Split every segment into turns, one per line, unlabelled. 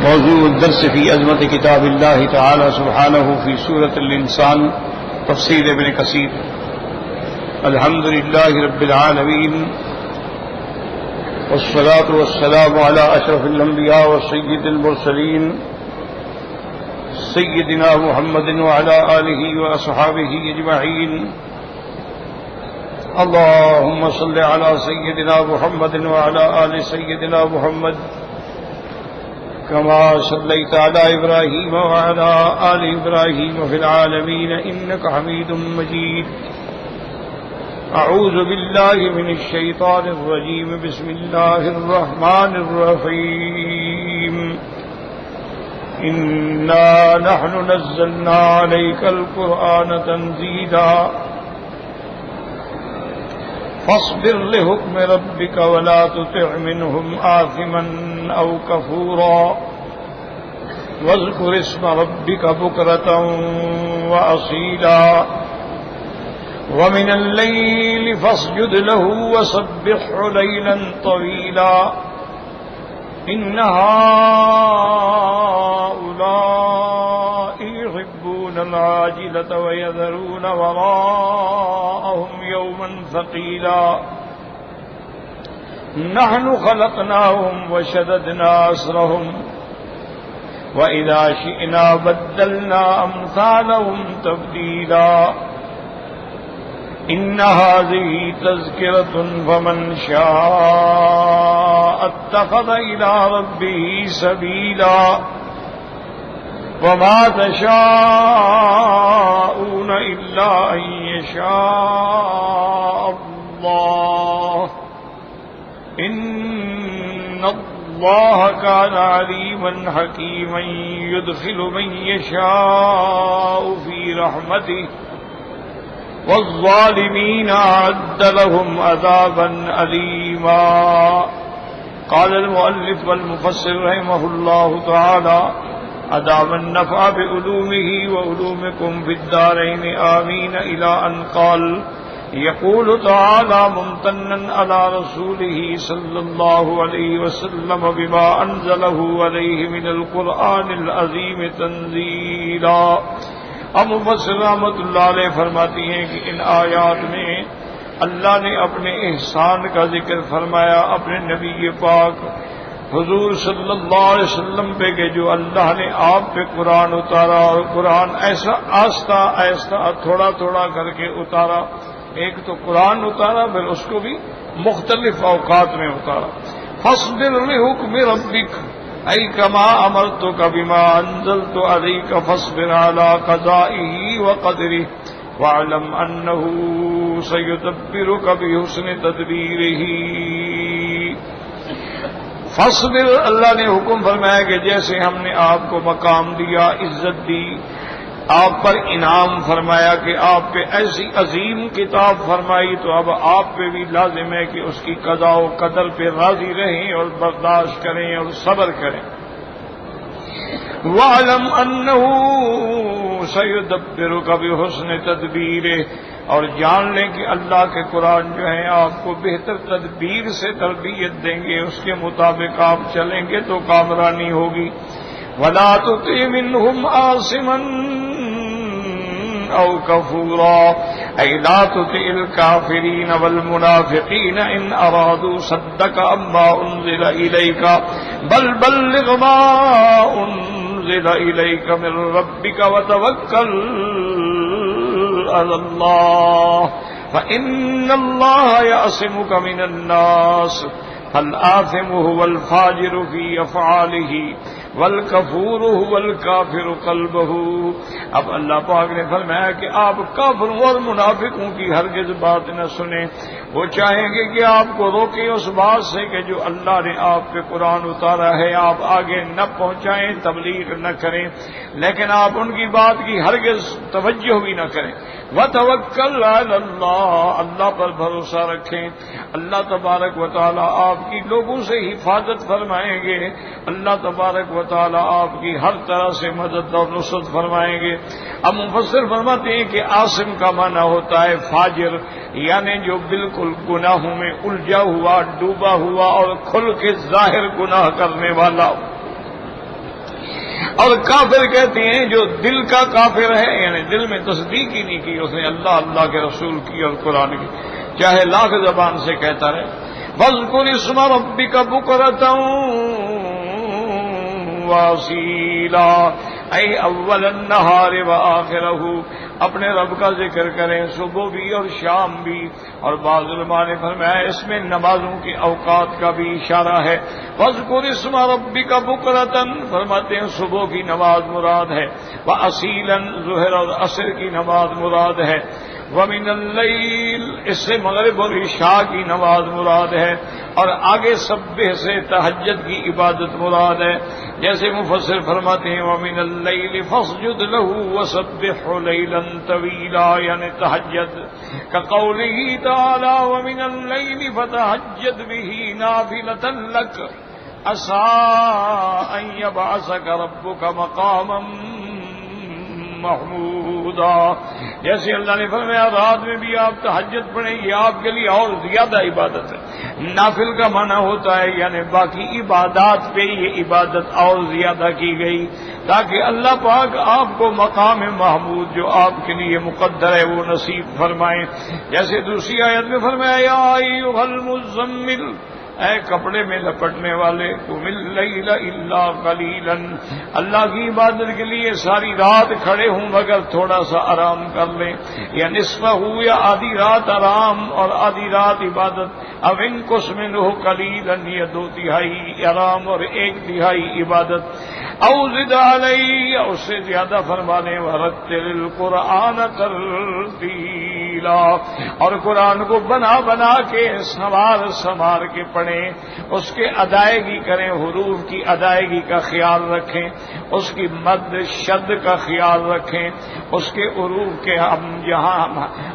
موضوع الدرس في عظمت کتاب اللہ تعالی سبحانہ فی سورۃ الانسان تفسیر ابن کثیر. الحمد للہ رب العالمین والصلاة والسلام على اشرف الانبیاء وسید المرسلین سیدنا محمد وعلى آلہ واصحابہ اجمعین. اللهم صل على سيدنا محمد وعلى آل سيدنا محمد كما صليت على إبراهيم وعلى آل إبراهيم في العالمين إنك حميد مجيد. أعوذ بالله من الشيطان الرجيم. بسم الله الرحمن الرحيم. إنا نحن نزلنا عليك القرآن تنزيلا فاصبر لحكم ربك ولا تطع منهم آثما أو كفورا واذكر اسم ربك بكرة وأصيلا ومن الليل فاسجد له وسبحه ليلا طويلا إن هؤلاء يحبون العاجلة ويذرون وراءهم يوما ثقيلا نحن خلقناهم وشددنا أسرهم وإذا شئنا بدلنا أمثالهم تبديلا إن هذه تذكرة فمن شاء اتخذ إلى ربه سبيلا وما تشاءون إلا أن يشاء الله إن الله كان عليما حكيما يدخل من يشاء في رحمته والظالمين أعد لهم عذابا أليما. قال المؤلف والمفسر رحمه الله تعالى أدام النفع بعلومه وعلومكم في الدارين آمين إلى أن قال يقول تعالى ممتنا على رسوله صلى الله عليه وسلم بما أنزله عليه من القرآن العظيم تنزيلا. اب مفسر رحمۃ اللہ علیہ فرماتی ہیں کہ ان آیات میں اللہ نے اپنے احسان کا ذکر فرمایا اپنے نبی پاک حضور صلی اللہ علیہ وسلم پہ کہ جو اللہ نے آپ پہ قرآن اتارا اور قرآن ایسا آہستہ آہستہ تھوڑا تھوڑا کر کے اتارا. ایک تو قرآن اتارا پھر اس کو بھی مختلف اوقات میں اتارا. فاصبر لحکم ربک أي كما أمرتك بما أنزلت عليك فاصبر على قضائه وقدره واعلم أنه سيدبرك بحسن تدبيره. فاصبر اللہ نے حکم فرمایا کہ جیسے ہم نے آپ کو مقام دیا عزت دی آپ پر انعام فرمایا کہ آپ پہ ایسی عظیم کتاب فرمائی تو اب آپ پہ بھی لازم ہے کہ اس کی قضاء و قدر پہ راضی رہیں اور برداشت کریں اور صبر کریں. وَاعْلَمْ أَنَّهُ سَيُدَبِّرُكَ بِحُسْنِ تَدْبِيرِهِ اور جان لیں کہ اللہ کے قرآن جو ہیں آپ کو بہتر تدبیر سے تربیت دیں گے اس کے مطابق آپ چلیں گے تو کامرانی ہوگی. وَلَا تُطِعْ مِنْهُمْ آثِمًا أَوْ كَفُورًا أي لا تطع الكافرين والمنافقين إن أرادوا صدك عما أنزل إليك بل بلغ ما أنزل إليك من ربك وتوكل على الله فإن الله يعصمك من الناس فالآثم هو الفاجر في أفعاله والکفور هو الکافر قلبہ. اب اللہ پاک نے فرمایا کہ آپ کافروں اور منافقوں کی ہرگز بات نہ سنیں. وہ چاہیں گے کہ آپ کو روکیں اس بات سے کہ جو اللہ نے آپ پہ قرآن اتارا ہے آپ آگے نہ پہنچائیں تبلیغ نہ کریں لیکن آپ ان کی بات کی ہرگز توجہ بھی نہ کریں. وَتَوَكَّلْ عَلَى اللَّهِ اللہ پر بھروسہ رکھیں. اللہ تبارک و تعالی آپ کی لوگوں سے حفاظت فرمائیں گے. اللہ تبارک و تعالی آپ کی ہر طرح سے مدد اور نصرت فرمائیں گے. اب مفسر فرماتے ہیں کہ عاصم کا معنی ہوتا ہے فاجر یعنی جو بالکل گناہوں میں الجھا ہوا ڈوبا ہوا اور کھل کے ظاہر گناہ کرنے والا. اور کافر کہتے ہیں جو دل کا کافر ہے، یعنی دل میں تصدیق ہی نہیں کی اس نے اللہ اللہ کے رسول کی اور قرآن کی، چاہے لاکھ زبان سے کہتا رہے وَاذْكُرِ اسْمَ رَبِّكَ بُكْرَةً وَأَصِيلًا، اے اول النہار وآخرہ، اپنے رب کا ذکر کریں صبح بھی اور شام بھی۔ اور بعض علماء نے فرمایا اس میں نمازوں کے اوقات کا بھی اشارہ ہے۔ وَاذْكُرِ اسْمَ رَبِّكَ بُكْرَةً فرماتے ہیں صبح کی نماز مراد ہے، وَأَصِيلًا ظہر اور عصر کی نماز مراد ہے، وَمِنَ اللَّيْلِ اس سے مغرب اور عشاء کی نماز مراد ہے، اور آگے سبح سے تہجد کی عبادت مراد ہے، جیسے مفسر فرماتے ہیں وَمِنَ اللَّيْلِ فَاسْجُدْ لَهُ وَسَبِّحْهُ لَيْلًا طَوِيلًا، یعنی تہجد كَقَوْلِهِ تَعَالَى وَمِنَ اللَّيْلِ فَتَهَجَّدْ بِهِ نَافِلَةً لَكَ عَسَىٰ أَن يَبْعَثَكَ رَبُّكَ مَقَامًا محمودا، جیسے اللہ نے فرمایا رات میں بھی آپ تہجد پڑھیں، یہ آپ کے لیے اور زیادہ عبادت ہے۔ نافل کا معنی ہوتا ہے یعنی باقی عبادات پہ یہ عبادت اور زیادہ کی گئی تاکہ اللہ پاک آپ کو مقام محمود جو آپ کے لیے مقدر ہے وہ نصیب فرمائیں۔ جیسے دوسری آیت میں فرمایا یا ایھا المزمل، اے کپڑے میں لپٹنے والے، قم اللیل الا قلیلا، اللہ کی عبادت کے لیے ساری رات کھڑے ہوں مگر تھوڑا سا آرام کر لیں، یا نصفہ یا آدھی رات آرام اور آدھی رات عبادت، او انقص منہ قلیلا یا 2/3 آرام اور 1/3 عبادت، او زد علیہ اس سے زیادہ فرمانے ورتل القرآن ترتیلا، اور قرآن کو بنا بنا کے سنوار کے پڑھیں، اس کے ادائیگی کریں، حروف کی ادائیگی کا خیال رکھیں، اس کی مد شد کا خیال رکھیں، اس کے حروف کے ہم جہاں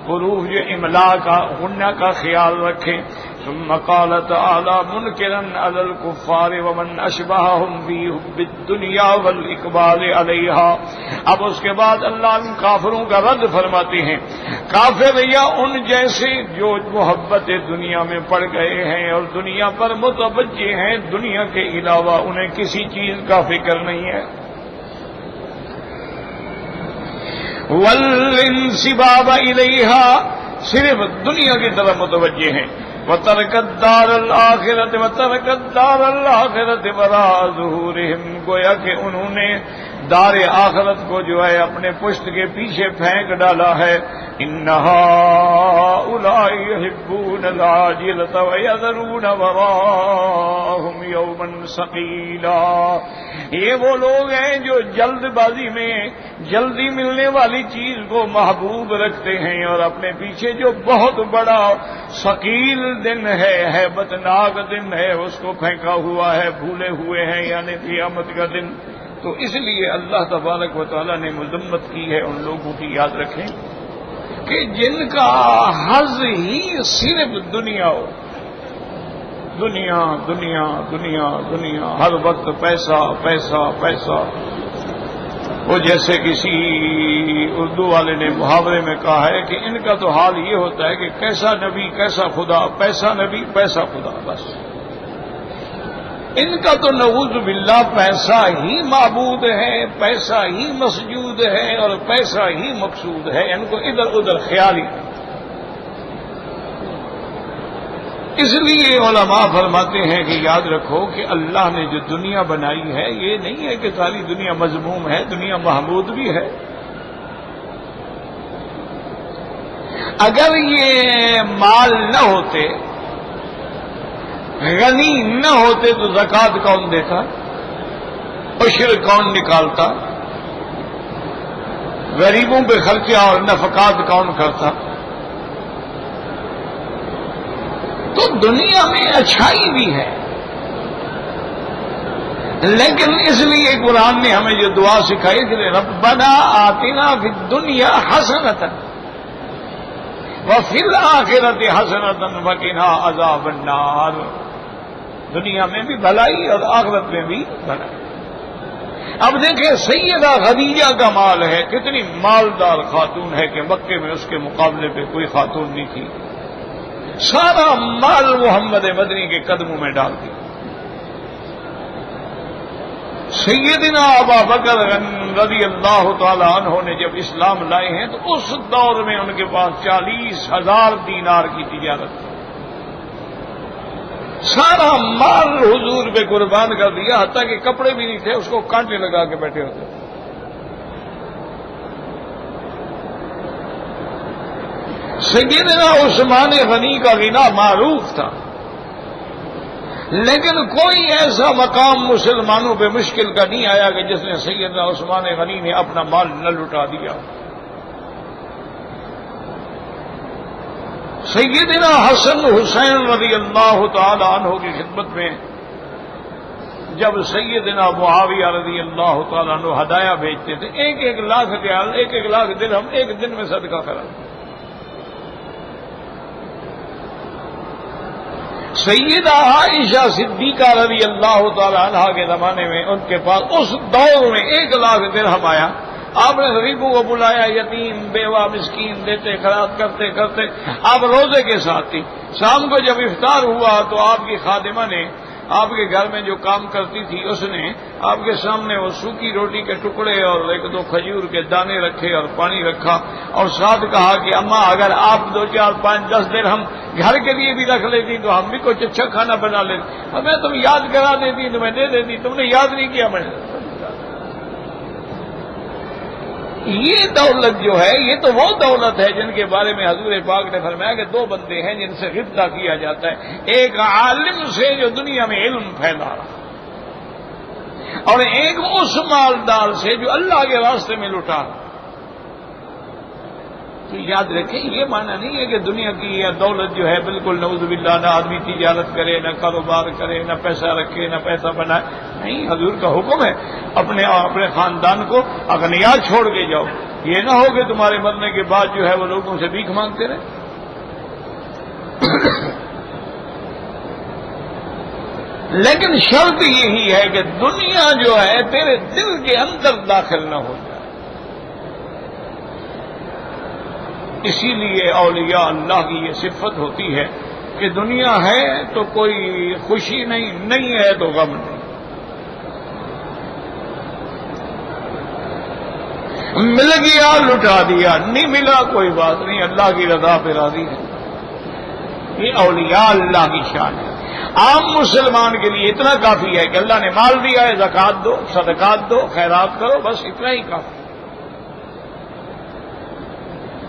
حروف جو املا کا غنہ کا خیال رکھیں۔ ثم قال تعالی منکرا علی الکفار ومن اشبہہم فی حب الدنیا والاقبال علیہا، اب اس کے بعد اللہ ان کافروں کا رد فرماتے ہیں، کافر یا ان جیسے جو محبت دنیا میں پڑ گئے ہیں اور دنیا پر متوجہ ہیں، دنیا کے علاوہ انہیں کسی چیز کا فکر نہیں ہے، والانسباب الیہا صرف دنیا کی طرف متوجہ ہیں، وَتَرَكَ الدَّارَ الْآخِرَةَ وَتَرَكَ الدَّارَ الْآخِرَةَ وَرَاءَ ظُهُورِهِمْ، گویا کہ انہوں نے دار آخرت کو جو ہے اپنے پشت کے پیچھے پھینک ڈالا ہے۔ إِنَّ هَٰؤُلَاءِ يُحِبُّونَ الْعَاجِلَةَ وَيَذَرُونَ وَرَاءَهُمْ يَوْمًا ثَقِيلًا، یہ وہ لوگ ہیں جو جلد بازی میں جلدی ملنے والی چیز کو محبوب رکھتے ہیں اور اپنے پیچھے جو بہت بڑا ثقیل دن ہے، ہیبتناک دن ہے، اس کو پھینکا ہوا ہے، بھولے ہوئے ہیں، یعنی قیامت کا دن۔ تو اس لیے اللہ تبارک و تعالیٰ نے مذمت کی ہے ان لوگوں کی، یاد رکھیں کہ جن کا حظ ہی صرف دنیا ہو، دنیا دنیا دنیا دنیا، ہر وقت پیسہ پیسہ پیسہ۔ وہ جیسے کسی اردو والے نے محاورے میں کہا ہے کہ ان کا تو حال یہ ہوتا ہے کہ کیسا نبی کیسا خدا، پیسہ نبی پیسہ خدا، بس ان کا تو نعوذ باللہ پیسہ ہی معبود ہے، پیسہ ہی مسجود ہے اور پیسہ ہی مقصود ہے، ان کو ادھر ادھر خیال ہی۔ اس لیے علماء فرماتے ہیں کہ یاد رکھو کہ اللہ نے جو دنیا بنائی ہے یہ نہیں ہے کہ ساری دنیا مذموم ہے، دنیا محمود بھی ہے۔ اگر یہ مال نہ ہوتے، غنی نہ ہوتے تو زکوٰۃ کون دیتا، عشر کون نکالتا، غریبوں پہ خرچہ اور نفقات کون کرتا؟ تو دنیا میں اچھائی بھی ہے، لیکن اس لیے قرآن نے ہمیں جو دعا سکھائی کہ ربنا آتنا فی الدنیا حسنۃ وفی الآخرۃ حسنۃ وقنا عذاب النار، دنیا میں بھی بھلائی اور آخرت میں بھی بھلائی۔ اب دیکھیں سیدہ خدیجہ کا مال ہے، کتنی مالدار خاتون ہے کہ مکے میں اس کے مقابلے پہ کوئی خاتون نہیں تھی، سارا مال محمد مدنی کے قدموں میں ڈال دیا۔ سیدنا ابا بکر رضی اللہ تعالی عنہ نے جب اسلام لائے ہیں تو اس دور میں ان کے پاس 40,000 دینار کی تجارت تھی. سارا مال حضور پہ قربان کر دیا، حتیٰ کہ کپڑے بھی نہیں تھے، اس کو کانٹے لگا کے بیٹھے ہوتے. سیدنا عثمان غنی کا غنا معروف تھا، لیکن کوئی ایسا مقام مسلمانوں پہ مشکل کا نہیں آیا کہ جس نے سیدنا عثمان غنی نے اپنا مال نہ لٹا دیا. سیدنا حسن حسین رضی اللہ تعالی عنہ کی خدمت میں جب سیدنا معاویہ رضی اللہ تعالی عنہ ہدایہ بھیجتے تھے، 1 لاکھ ریال، 1 لاکھ درہم ایک دن میں صدقہ کرا. سیدہ عائشہ صدیقہ رضی اللہ تعالی عنہا کے زمانے میں ان کے پاس اس دور میں 1 لاکھ درہم آیا. آپ نے غریبوں کو بلایا، یتیم بیوہ مسکین دیتے خیرات کرتے کرتے آپ روزے کے ساتھ تھی. شام کو جب افطار ہوا تو آپ کی خادمہ نے آپ کے گھر میں جو کام کرتی تھی اس نے آپ کے سامنے وہ سوکھی روٹی کے ٹکڑے اور 1-2 کھجور کے دانے رکھے اور پانی رکھا اور ساتھ کہا کہ اماں اگر آپ 2 4 5 10 درہم گھر کے لیے بھی رکھ لیتی تو ہم بھی کچھ اچھا کھانا بنا لیتے. ہمیں تم یاد کرا دیتی تو میں دے دیتی، تم نے یاد نہیں کیا. میں نے یہ دولت جو ہے یہ تو وہ دولت ہے جن کے بارے میں حضور پاک نے فرمایا کہ 2 بندے ہیں جن سے غبطہ کیا جاتا ہے، ایک عالم سے جو دنیا میں علم پھیلا رہا اور ایک اس مالدار سے جو اللہ کے راستے میں لٹا رہا. تو یاد رکھیں یہ معنی نہیں ہے کہ دنیا کی یہ دولت جو ہے بالکل نعوذ باللہ نہ آدمی تجارت کرے، نہ کاروبار کرے، نہ پیسہ رکھے، نہ پیسہ بنائے. نہیں، حضور کا حکم ہے اپنے خاندان کو اغنیا چھوڑ کے جاؤ. یہ نہ ہو کہ تمہارے مرنے کے بعد جو ہے وہ لوگوں سے بھیک مانگتے رہے. لیکن شرط یہی ہے کہ دنیا جو ہے تیرے دل کے اندر داخل نہ ہو جائے. اسی لیے اولیاء اللہ کی یہ صفت ہوتی ہے کہ دنیا ہے تو کوئی خوشی نہیں ہے تو غم نہیں. مل گیا لٹا دیا، نہیں ملا کوئی بات نہیں، اللہ کی رضا پہ راضی ہے. یہ اولیاء اللہ کی شان ہے. عام مسلمان کے لیے اتنا کافی ہے کہ اللہ نے مال دیا ہے، زکوٰۃ دو، صدقات دو، خیرات کرو، بس اتنا ہی کافی.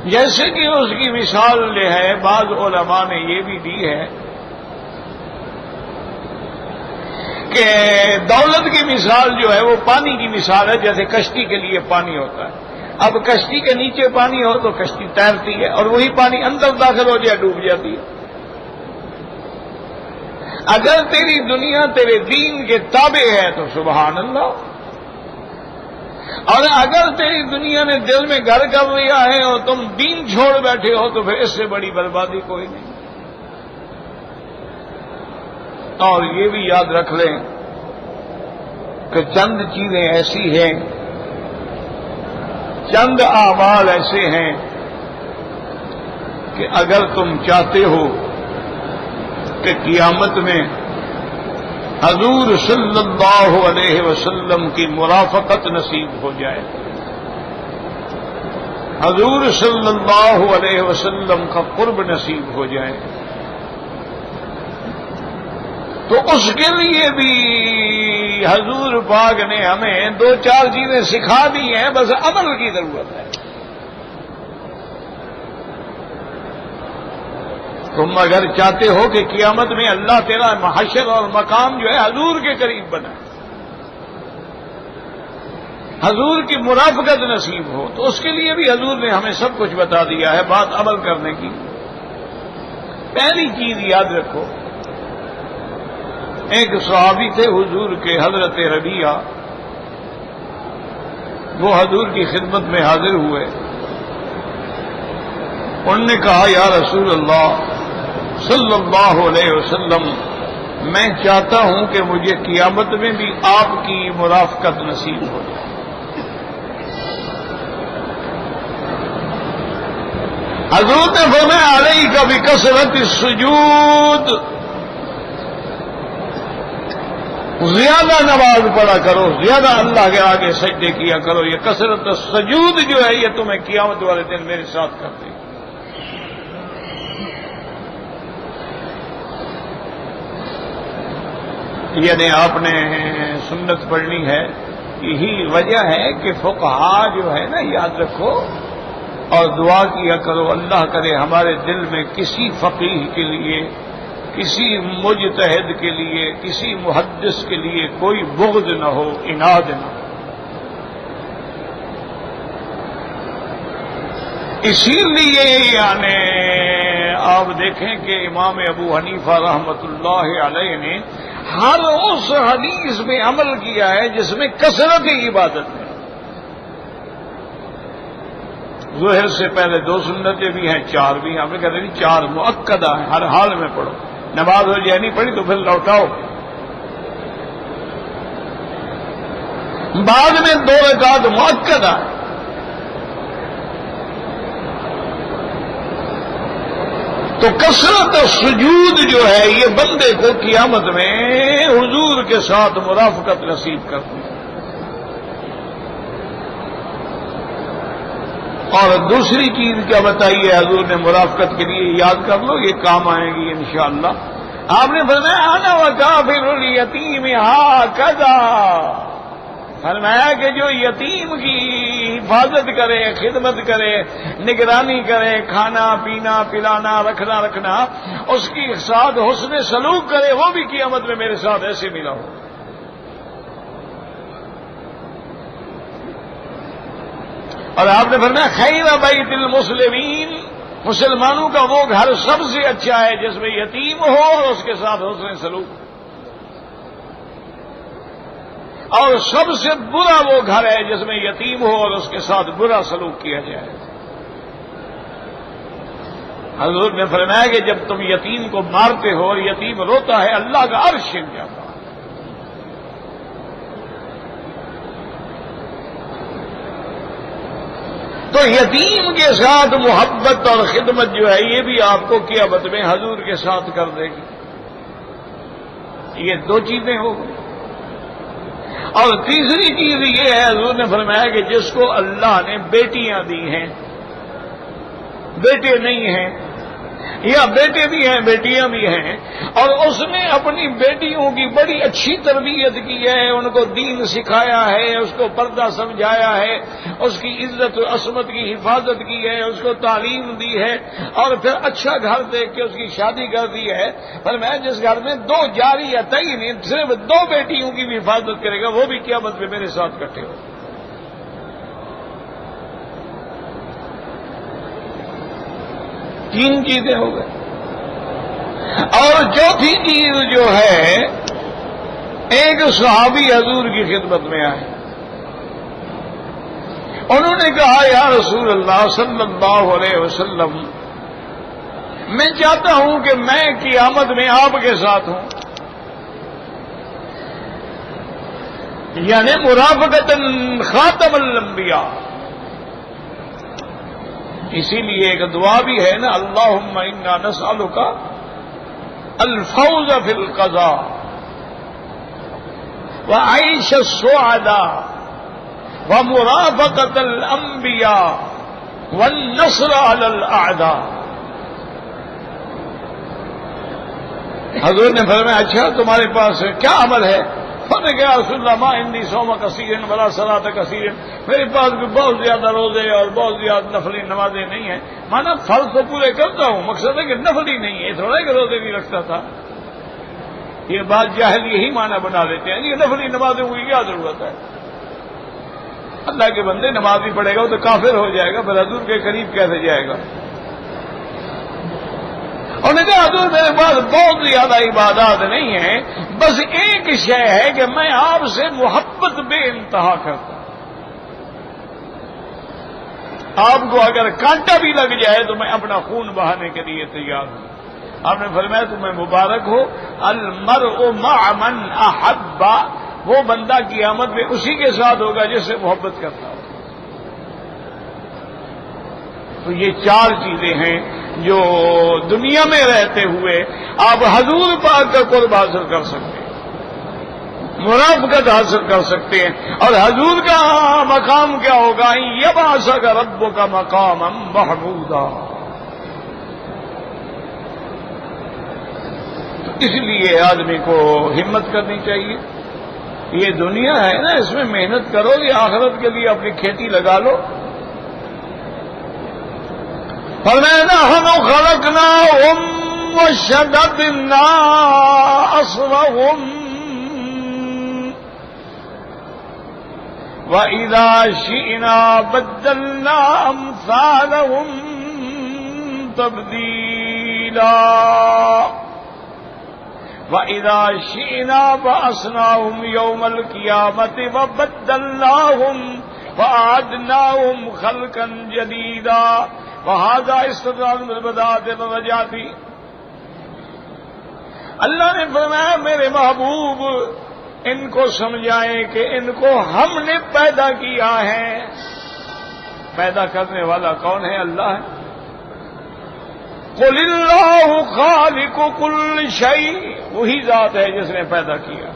جیسے کہ اس کی مثال جو ہے بعض علماء نے یہ بھی دی ہے کہ دولت کی مثال جو ہے وہ پانی کی مثال ہے. جیسے کشتی کے لیے پانی ہوتا ہے، اب کشتی کے نیچے پانی ہو تو کشتی تیرتی ہے اور وہی پانی اندر داخل ہو جائے ڈوب جاتی ہے. اگر تیری دنیا تیرے دین کے تابع ہے تو سبحان اللہ، اور اگر تیری دنیا نے دل میں گھر کر لیا ہے اور تم دین چھوڑ بیٹھے ہو تو پھر اس سے بڑی بربادی کوئی نہیں. اور یہ بھی یاد رکھ لیں کہ چند چیزیں ایسی ہیں، چند اعمال ایسے ہیں کہ اگر تم چاہتے ہو کہ قیامت میں حضور صلی اللہ علیہ وسلم کی مرافقت نصیب ہو جائے، حضور صلی اللہ علیہ وسلم کا قرب نصیب ہو جائے، تو اس کے لیے بھی حضور پاک نے ہمیں 2-4 چیزیں سکھا دی ہیں، بس عمل کی ضرورت ہے. تم اگر چاہتے ہو کہ قیامت میں اللہ تیرا محشر اور مقام جو ہے حضور کے قریب بنائے، حضور کی مرافقت نصیب ہو، تو اس کے لیے بھی حضور نے ہمیں سب کچھ بتا دیا ہے. بات عمل کرنے کی. پہلی چیز یاد رکھو، ایک صحابی تھے حضور کے حضرت ربیعہ، وہ حضور کی خدمت میں حاضر ہوئے. انہوں نے کہا یا رسول اللہ صلی اللہ علیہ وسلم، میں چاہتا ہوں کہ مجھے قیامت میں بھی آپ کی مرافقت نصیب ہو جائے. حضور نے فرمایا علیک بکثرت السجود، زیادہ نماز پڑھا کرو، زیادہ اللہ کے آگے سجدے کیا کرو، یہ کثرت سجود جو ہے یہ تمہیں قیامت والے دن میرے ساتھ کر دے گی۔ یعنی آپ نے سنت پڑھنی ہے، یہی وجہ ہے کہ فقہا جو ہے نا، یاد رکھو اور دعا کیا کرو، اللہ کرے ہمارے دل میں کسی فقیہ کے لیے، کسی مجتہد کے لیے، کسی محدث کے لیے کوئی بغض نہ ہو، عناد نہ ہو۔ اسی لیے یعنی آپ دیکھیں کہ امام ابو حنیفہ رحمۃ اللہ علیہ نے ہر اس حدیث میں عمل کیا ہے جس میں کثرت عبادت ہے۔ ظہر سے پہلے 2 سنتیں بھی ہیں، 4 بھی ہیں، ہم نے کہتے ہیں 4 مؤکدہ ہیں، ہر حال میں پڑھو۔ نماز ہو جائے نہیں پڑھی تو پھر لوٹاؤ۔ بعد میں 2 رکعت مؤکدہ ہے۔ تو کثرت سجود جو ہے یہ بندے کو قیامت میں حضور کے ساتھ مرافقت نصیب کرتی ہے۔ اور دوسری چیز کیا بتائیے حضور نے مرافقت کے لیے، یاد کر لو، یہ کام آئے گی انشاءاللہ۔ آپ نے فرمایا انا وکافر الیتیم ھکذا، فرمایا کہ جو یتیم کی حفاظت کرے، خدمت کرے، نگرانی کرے، کھانا پینا پلانا رکھنا اس کے ساتھ حسن سلوک کرے، وہ بھی قیامت میں میرے ساتھ ایسے ملا ہو۔ اور آپ نے فرمایا خیر بیت المسلمین، مسلمانوں کا وہ گھر سب سے اچھا ہے جس میں یتیم ہو اور اس کے ساتھ حسن سلوک، اور سب سے برا وہ گھر ہے جس میں یتیم ہو اور اس کے ساتھ برا سلوک کیا جائے۔ حضور نے فرمایا کہ جب تم یتیم کو مارتے ہو اور یتیم روتا ہے، اللہ کا عرش ہل جاتا ہے۔ تو یتیم کے ساتھ محبت اور خدمت جو ہے یہ بھی آپ کو قیامت میں حضور کے ساتھ کر دے گی۔ یہ 2 چیزیں ہو گئی۔ اور تیسری چیز یہ ہے، حضور نے فرمایا کہ جس کو اللہ نے بیٹیاں دی ہیں، بیٹے نہیں ہیں، یا بیٹے بھی ہیں بیٹیاں بھی ہیں، اور اس نے اپنی بیٹیوں کی بڑی اچھی تربیت کی ہے، ان کو دین سکھایا ہے، اس کو پردہ سمجھایا ہے، اس کی عزت و عصمت کی حفاظت کی ہے، اس کو تعلیم دی ہے، اور پھر اچھا گھر دیکھ کے اس کی شادی کر دی ہے۔ پر میں جس گھر میں 2 جاریتین صرف 2 بیٹیوں کی بھی حفاظت کرے گا، وہ بھی قیامت میں میرے ساتھ اکٹھے ہو۔ 3 چیزیں ہو گئی۔ اور 4تھی چیز جو ہے، ایک صحابی حضور کی خدمت میں آئے، انہوں نے کہا یا رسول اللہ صلی اللہ علیہ وسلم، میں چاہتا ہوں کہ میں قیامت میں آپ کے ساتھ ہوں، یعنی مرافقۃ خاتم الانبیاء۔ اسی لیے ایک دعا بھی ہے نا، اللہم انا نسألک الفوز فی القضاء وعیش السعداء ومرافقۃ الانبیاء والنصر علی الاعداء۔ حضور نے فرمایا اچھا تمہارے پاس کیا عمل ہے؟ میں نے کہا رسول اللہ ما عندی صوم کثیر ولا صلاۃ کثیر، میرے پاس بھی بہت زیادہ روزے اور بہت زیادہ نفلی نمازیں نہیں ہیں، مانا فرض تو پورے کرتا ہوں، مقصد ہے کہ نفلی نہیں ہے، تھوڑا کہ روزے بھی رکھتا تھا۔ یہ بات جاہل یہی معنی بنا لیتے ہیں، یہ نفلی نمازوں کی کیا ضرورت ہے؟ اللہ کے بندے نماز بھی پڑھے گا وہ تو کافر ہو جائے گا، پھر حضور کے قریب کیسے جائے گا؟ انہوں نے کہا حضور میرے پاس بہت زیادہ عبادات نہیں ہیں، بس ایک شے ہے کہ میں آپ سے محبت بے انتہا کرتا ہوں، آپ کو اگر کانٹا بھی لگ جائے تو میں اپنا خون بہانے کے لیے تیار ہوں۔ آپ نے فرمایا تمہیں مبارک ہو، المرء مع من احب، وہ بندہ قیامت میں اسی کے ساتھ ہوگا جس سے محبت کرتا ہو۔ تو یہ 4 چیزیں ہیں جو دنیا میں رہتے ہوئے آپ حضور پاک کا قرب حاصل کر سکتے ہیں۔ مرافقت حاصل کر سکتے ہیں. اور حضور کا مقام کیا ہوگا؟ یبعثک ربک مقاما محمودا. اس لیے آدمی کو ہمت کرنی چاہیے. یہ دنیا ہے نا، اس میں محنت کرو، یہ آخرت کے لیے اپنی کھیتی لگا لو. فرمایا نحن خلقناہم وشددنا اسرہم وَإِذَا شِئْنَا بَدَّلْنَا أَمْثَالَهُمْ تَبْدِيلًا وَإِذَا شِئْنَا بَعَثْنَاهُمْ يَوْمَ الْقِيَامَةِ وَبَدَّلْنَاهُمْ وَأَعَدْنَاهُمْ خَلْقًا جَدِيدًا وَهَذَا اسْتِدْرَاجٌ بِالْبَدَاءَةِ وَالرَّجَاةِ. اللہ نے فرمایا میرے محبوب ان کو سمجھائیں کہ ان کو ہم نے پیدا کیا ہے. پیدا کرنے والا کون ہے؟ اللہ ہے. قل اللہ خالق کل شیء، وہی ذات ہے جس نے پیدا کیا.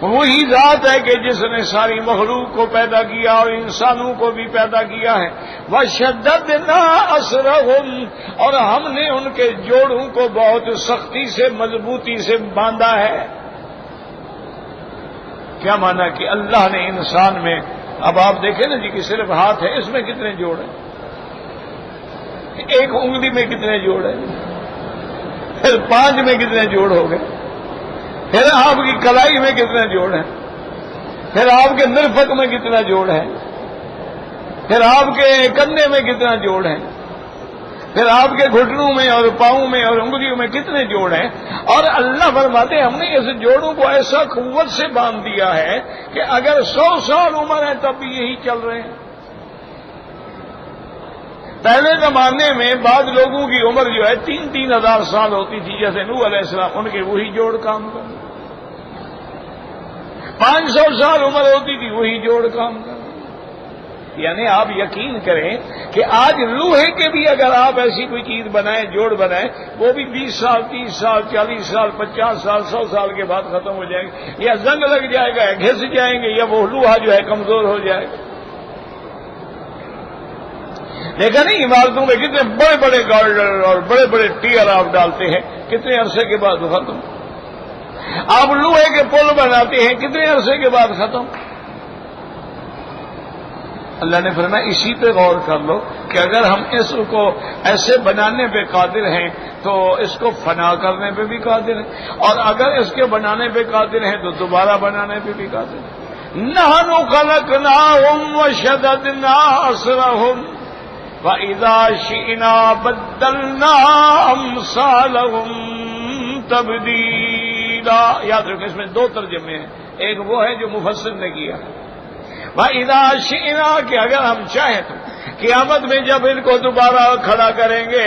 وہی ذات ہے کہ جس نے ساری مخلوق کو پیدا کیا اور انسانوں کو بھی پیدا کیا ہے. وَشَدَّدْنَا أَسْرَهُمْ، اور ہم نے ان کے جوڑوں کو بہت سختی سے مضبوطی سے باندھا ہے. کیا مانا کہ اللہ نے انسان میں، اب آپ دیکھیں نا جی کہ صرف ہاتھ ہے، اس میں کتنے جوڑ ہیں؟ ایک انگلی میں کتنے جوڑ ہیں؟ پھر 5 میں کتنے جوڑ ہو گئے؟ پھر آپ کی کلائی میں کتنے جوڑ ہیں؟ پھر آپ کے مرفق میں کتنا جوڑ ہے؟ پھر آپ کے کندھے میں کتنا جوڑ ہے؟ پھر آپ کے گھٹنوں میں اور پاؤں میں اور انگلیوں میں کتنے جوڑ ہیں؟ اور اللہ فرماتے ہیں ہم نے اس جوڑوں کو ایسا قوت سے باندھ دیا ہے کہ اگر 100 سال عمر ہے تب بھی یہی چل رہے ہیں. پہلے زمانے میں بعض لوگوں کی عمر جو ہے 3-3 ہزار سال ہوتی تھی، جیسے نوح علیہ السلام، ان کے وہی جوڑ کام کر. 500 سال عمر ہوتی تھی، وہی جوڑ کام کر. یعنی آپ یقین کریں کہ آج لوہے کے بھی اگر آپ ایسی کوئی چیز بنائیں، جوڑ بنائیں، وہ بھی 20 سال 30 سال 40 سال 50 سال 100 سال کے بعد ختم ہو جائیں گے. یا زنگ لگ جائے گا، یا گھس جائیں گے، یا وہ لوہا جو ہے کمزور ہو جائے گا. دیکھا نہیں عمارتوں میں کتنے بڑے بڑے گارڈر اور بڑے بڑے ٹیئر آپ ڈالتے ہیں، کتنے عرصے کے بعد ختم. آپ لوہے کے پل بناتے ہیں، کتنے عرصے کے بعد ختم. اللہ نے فرمایا اسی پہ غور کر لو کہ اگر ہم اس کو ایسے بنانے پہ قادر ہیں تو اس کو فنا کرنے پہ بھی قادر ہیں، اور اگر اس کے بنانے پہ قادر ہیں تو دوبارہ بنانے پہ بھی قادر ہیں. نحن خلقناہم وشددنا اسرہم وَإِذَا شِئْنَا بَدَّلْنَا أَمْثَالَهُمْ تَبْدِيلًا. یاد رکھیں اس میں 2 ترجمے ہیں. ایک وہ ہے جو مفسر نے کیا، وَإِذَا شِئْنَا کہ اگر ہم چاہیں تو قیامت میں جب ان کو دوبارہ کھڑا کریں گے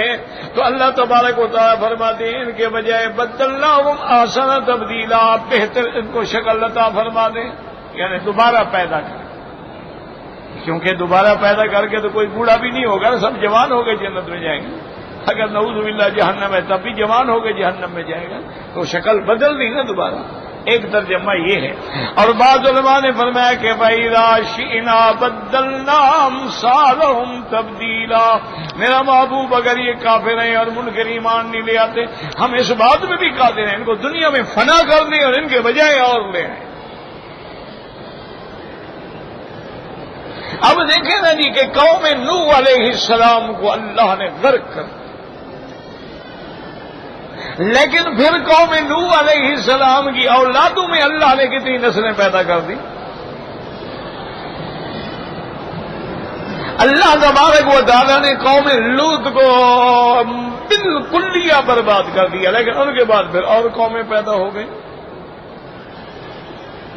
تو اللہ تبارک و تعالیٰ فرماتے ہیں ان کے بجائے بَدَّلْنَاهُمْ أَحْسَنَ تَبْدِيلًا، بہتر ان کو شکل عطا فرما دیں، یعنی دوبارہ پیدا کریں. کیونکہ دوبارہ پیدا کر کے تو کوئی بوڑھا بھی نہیں ہوگا، سب جوان ہو گئے جنت میں جائیں گے. اگر نعوذ باللہ جہنم ہے تب بھی جوان ہو گئے جہنم میں جائے گا، تو شکل بدل دی نا دوبارہ. ایک ترجمہ یہ ہے. اور بعض علماء نے فرمایا کہ وَإِذَا شِئْنَا بَدَّلْنَا أَمْثَالَهُمْ تَبْدِيلًا. میرا محبوب اگر یہ کافر ہیں اور منکر ایمان نہیں لے آتے، ہم اس بات میں بھی قادر ہیں ان کو دنیا میں فنا کر دیں اور ان کے بجائے اور لے آئیں. اب دیکھیں نا جی کہ قوم نوح علیہ السلام کو اللہ نے غرق کر، لیکن پھر قوم نوح علیہ السلام کی اولادوں میں اللہ نے کتنی نسلیں پیدا کر دی. اللہ تبارک و تعالیٰ نے قوم لوط کو بالکلیہ برباد کر دیا، لیکن ان کے بعد پھر اور قومیں پیدا ہو گئی.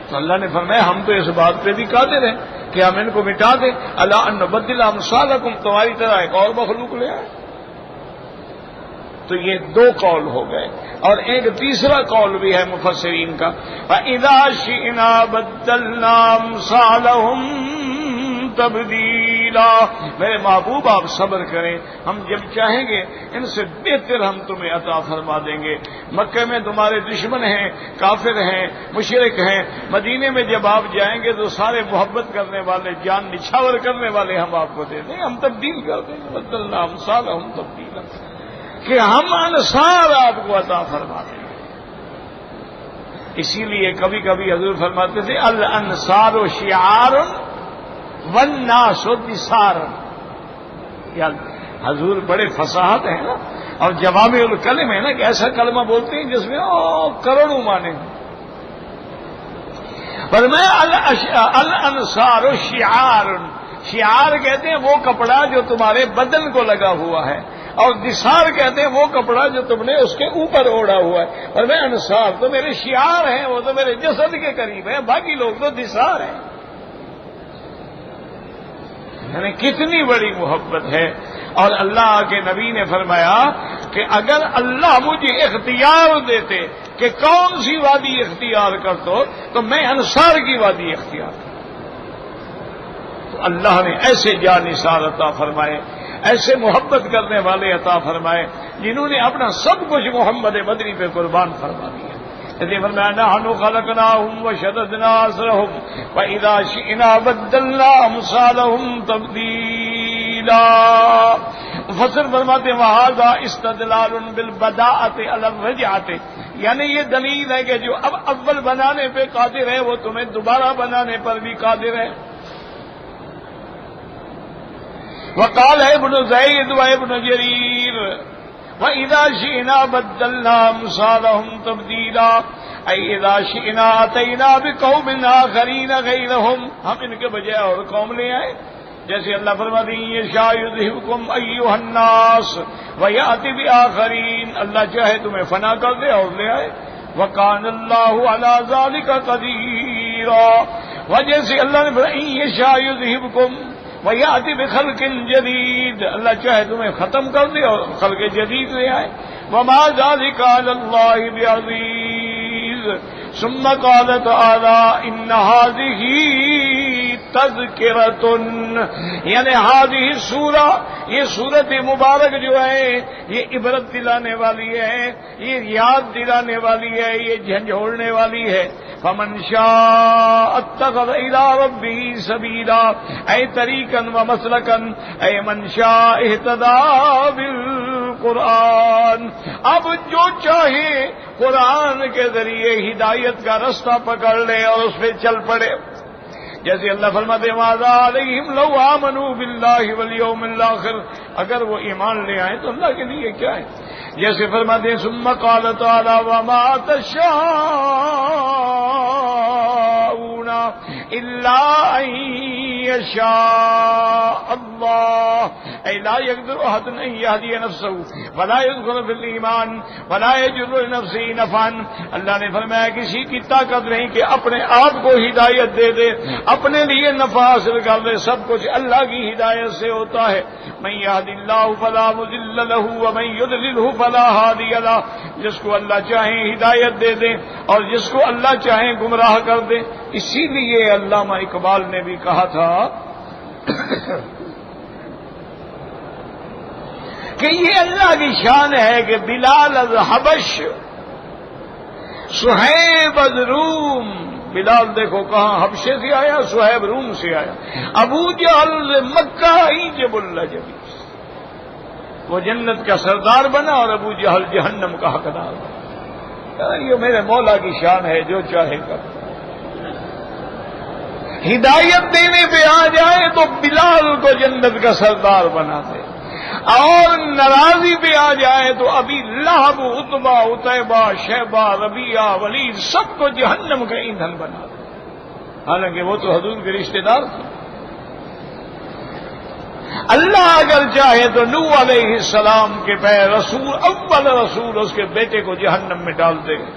تو اللہ نے فرمایا ہم تو اس بات پہ بھی قادر ہیں کہ ہم ان کو مٹا دیں. الا ان نبدل امثالکم، تمہاری طرح ایک اور مخلوق لے آئے. تو یہ 2 قول ہو گئے. اور ایک تیسرا قول بھی ہے مفسرین کا، فَإِذَا شِئْنَا بَدَّلْنَا أَمْثَالَهُمْ تَبْدِيلًا. تبدیلا، میرے محبوب آپ صبر کریں، ہم جب چاہیں گے ان سے بہتر ہم تمہیں عطا فرما دیں گے۔ مکہ میں تمہارے دشمن ہیں، کافر ہیں، مشرک ہیں، مدینے میں جب آپ جائیں گے تو سارے محبت کرنے والے، جان نچھاور کرنے والے ہم آپ کو دے دیں، ہم تبدیل کر دیں گے، بدلنا امثالہم تبدیلا، کہ ہم انصار آپ کو عطا فرما دیں گے۔ اسی لیے کبھی کبھی حضور فرماتے تھے الانصار شعار والناس دثار، یا حضور بڑے فصاحت ہیں نا، اور جوامع الکلم ہے نا، کہ ایسا کلمہ بولتے ہیں جس میں کروڑوں معنی ہیں۔ پر میں الانصار شعار، شعار کہتے ہیں وہ کپڑا جو تمہارے بدن کو لگا ہوا ہے، اور دثار کہتے ہیں وہ کپڑا جو تم نے اس کے اوپر اوڑھا ہوا ہے۔ اور میں انصار تو میرے شعار ہیں، وہ تو میرے جسد کے قریب ہیں، باقی لوگ تو دثار ہیں۔ یعنی کتنی بڑی محبت ہے۔ اور اللہ کے نبی نے فرمایا کہ اگر اللہ مجھے اختیار دیتے کہ کون سی وادی اختیار کر دو تو میں انصار کی وادی اختیار کرتا۔ تو اللہ نے ایسے جانثار عطا فرمائے، ایسے محبت کرنے والے عطا فرمائے، جنہوں نے اپنا سب کچھ محمد مدنی پہ قربان فرما دیا۔ جیسے فرمایا نحن خلقناہم وشددنا اسرہم وإذا شئنا بدلنا امثالہم تبدیلا۔ مفسر فرماتے ہیں وہذا استدلال بالبداءۃ علی الرجعۃ، یعنی یہ دلیل ہے کہ جو اب اول بنانے پہ قادر ہے وہ تمہیں دوبارہ بنانے پر بھی قادر ہے۔ وقال ابن زید و ابن جریر وَإِذَا شِئْنَا بَدَّلْنَا أَمْثَالَهُمْ تَبْدِيلًا، أي إِذَا شِئْنَا أَتَيْنَا بِقَوْمٍ آخَرِينَ غَيْرَهُمْ، ہم ان کے بجائے اور قوم لے آئے۔ جیسے اللہ فرماتے ہیں يَشَاءُ يُذْهِبْكُمْ أَيُّهَا النَّاسُ وَيَأْتِ بِآخَرِينَ، اللہ چاہے تمہیں فنا کر دے اور لے آئے۔ وَكَانَ اللَّهُ عَلَى ذَلِكَ قَدِيرًا، وجیسے اللہ نے فرمایا يَشَاءُ يُذْهِبْكُمْ وَيَأْتِ بِخَلْقٍ جَدِيدٍ، اللہ چاہے تمہیں ختم کر دے اور خلق جدید لے آئے۔ وَمَا ذَلِكَ عَلَى اللَّهِ بِعَزِيزٍ۔ ثُمَّ قَالَ تَعَالَىٰ إِنَّ هَٰذِهِ تَذْكِرَةٌ، یعنی هذه سورہ، یہ سورت مبارک جو ہے یہ عبرت دلانے والی ہے، یہ یاد دلانے والی ہے، یہ جھنجھوڑنے والی ہے۔ فمن شاء اتخذ الى ربه سبیلا، اے طریقا ومسلکا، اے من شاء اهتدى بالقرآن، اب جو چاہے قرآن کے ذریعے ہدایت کا رستہ پکڑ لے اور اس پہ چل پڑے۔ جیسے اللہ فرماتے ہیں ماذا علیہم لو آمنوا باللہ والیوم الآخر، اگر وہ ایمان لے آئیں تو اللہ کے لیے کیا ہے۔ جیسے فرماتے ہیں ثم قال تعالی وما تشاءون الا ان یشاء اللہ، اے لا يقدر احد ان يهدي نفسه ولا يدخل في الايمان ولا يجر لنفسه نفعا، اللہ نے فرمایا کسی کی طاقت نہیں کہ اپنے آپ کو ہدایت دے دے، اپنے لیے نفع حاصل کر لے، سب کچھ اللہ کی ہدایت سے ہوتا ہے۔ من يهد الله فلا مضل له ومن يضلله فلا هادي له، جس کو اللہ چاہیں ہدایت دے دیں اور جس کو اللہ چاہیں گمراہ کر دیں۔ اسی لیے علامہ اقبال نے بھی کہا تھا کہ یہ اللہ کی شان ہے کہ بلال از حبش صہیب از روم، بلال دیکھو کہاں حبشے سے آیا، صہیب روم سے آیا، ابو جہل مکہ ہی جب اللہ جبی، وہ جنت کا سردار بنا اور ابو جہل جہنم کا حقدار بنا۔ یہ میرے مولا کی شان ہے، جو چاہے کر۔ ہدایت دینے پہ آ جائے تو بلال کو جنت کا سردار بنا دے، اور ناراضی پہ آ جائے تو ابھی لہب عتبہ عتیبہ شیبہ ربیعہ ولید سب کو جہنم کا ایندھن بنا دے، حالانکہ وہ تو حضور کے رشتے دار تھے۔ اللہ اگر چاہے تو نوح علیہ السلام کے پہ رسول اول رسول اس کے بیٹے کو جہنم میں ڈال دے گا،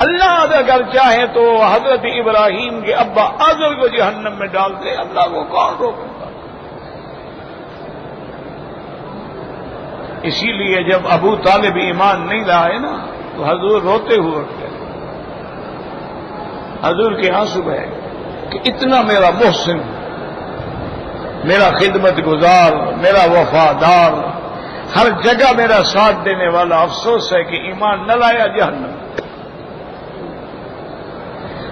اللہ اگر چاہے تو حضرت ابراہیم کے ابا آزر کو جہنم میں ڈال دے، اللہ کو کون روکے گا۔ اسی لیے جب ابو طالب ایمان نہیں لائے نا تو حضور روتے ہوئے اٹھے، حضور کے آنسو بہے کہ اتنا میرا محسن میرا خدمت گزار، میرا وفادار، ہر جگہ میرا ساتھ دینے والا، افسوس ہے کہ ایمان نہ لایا جہنم۔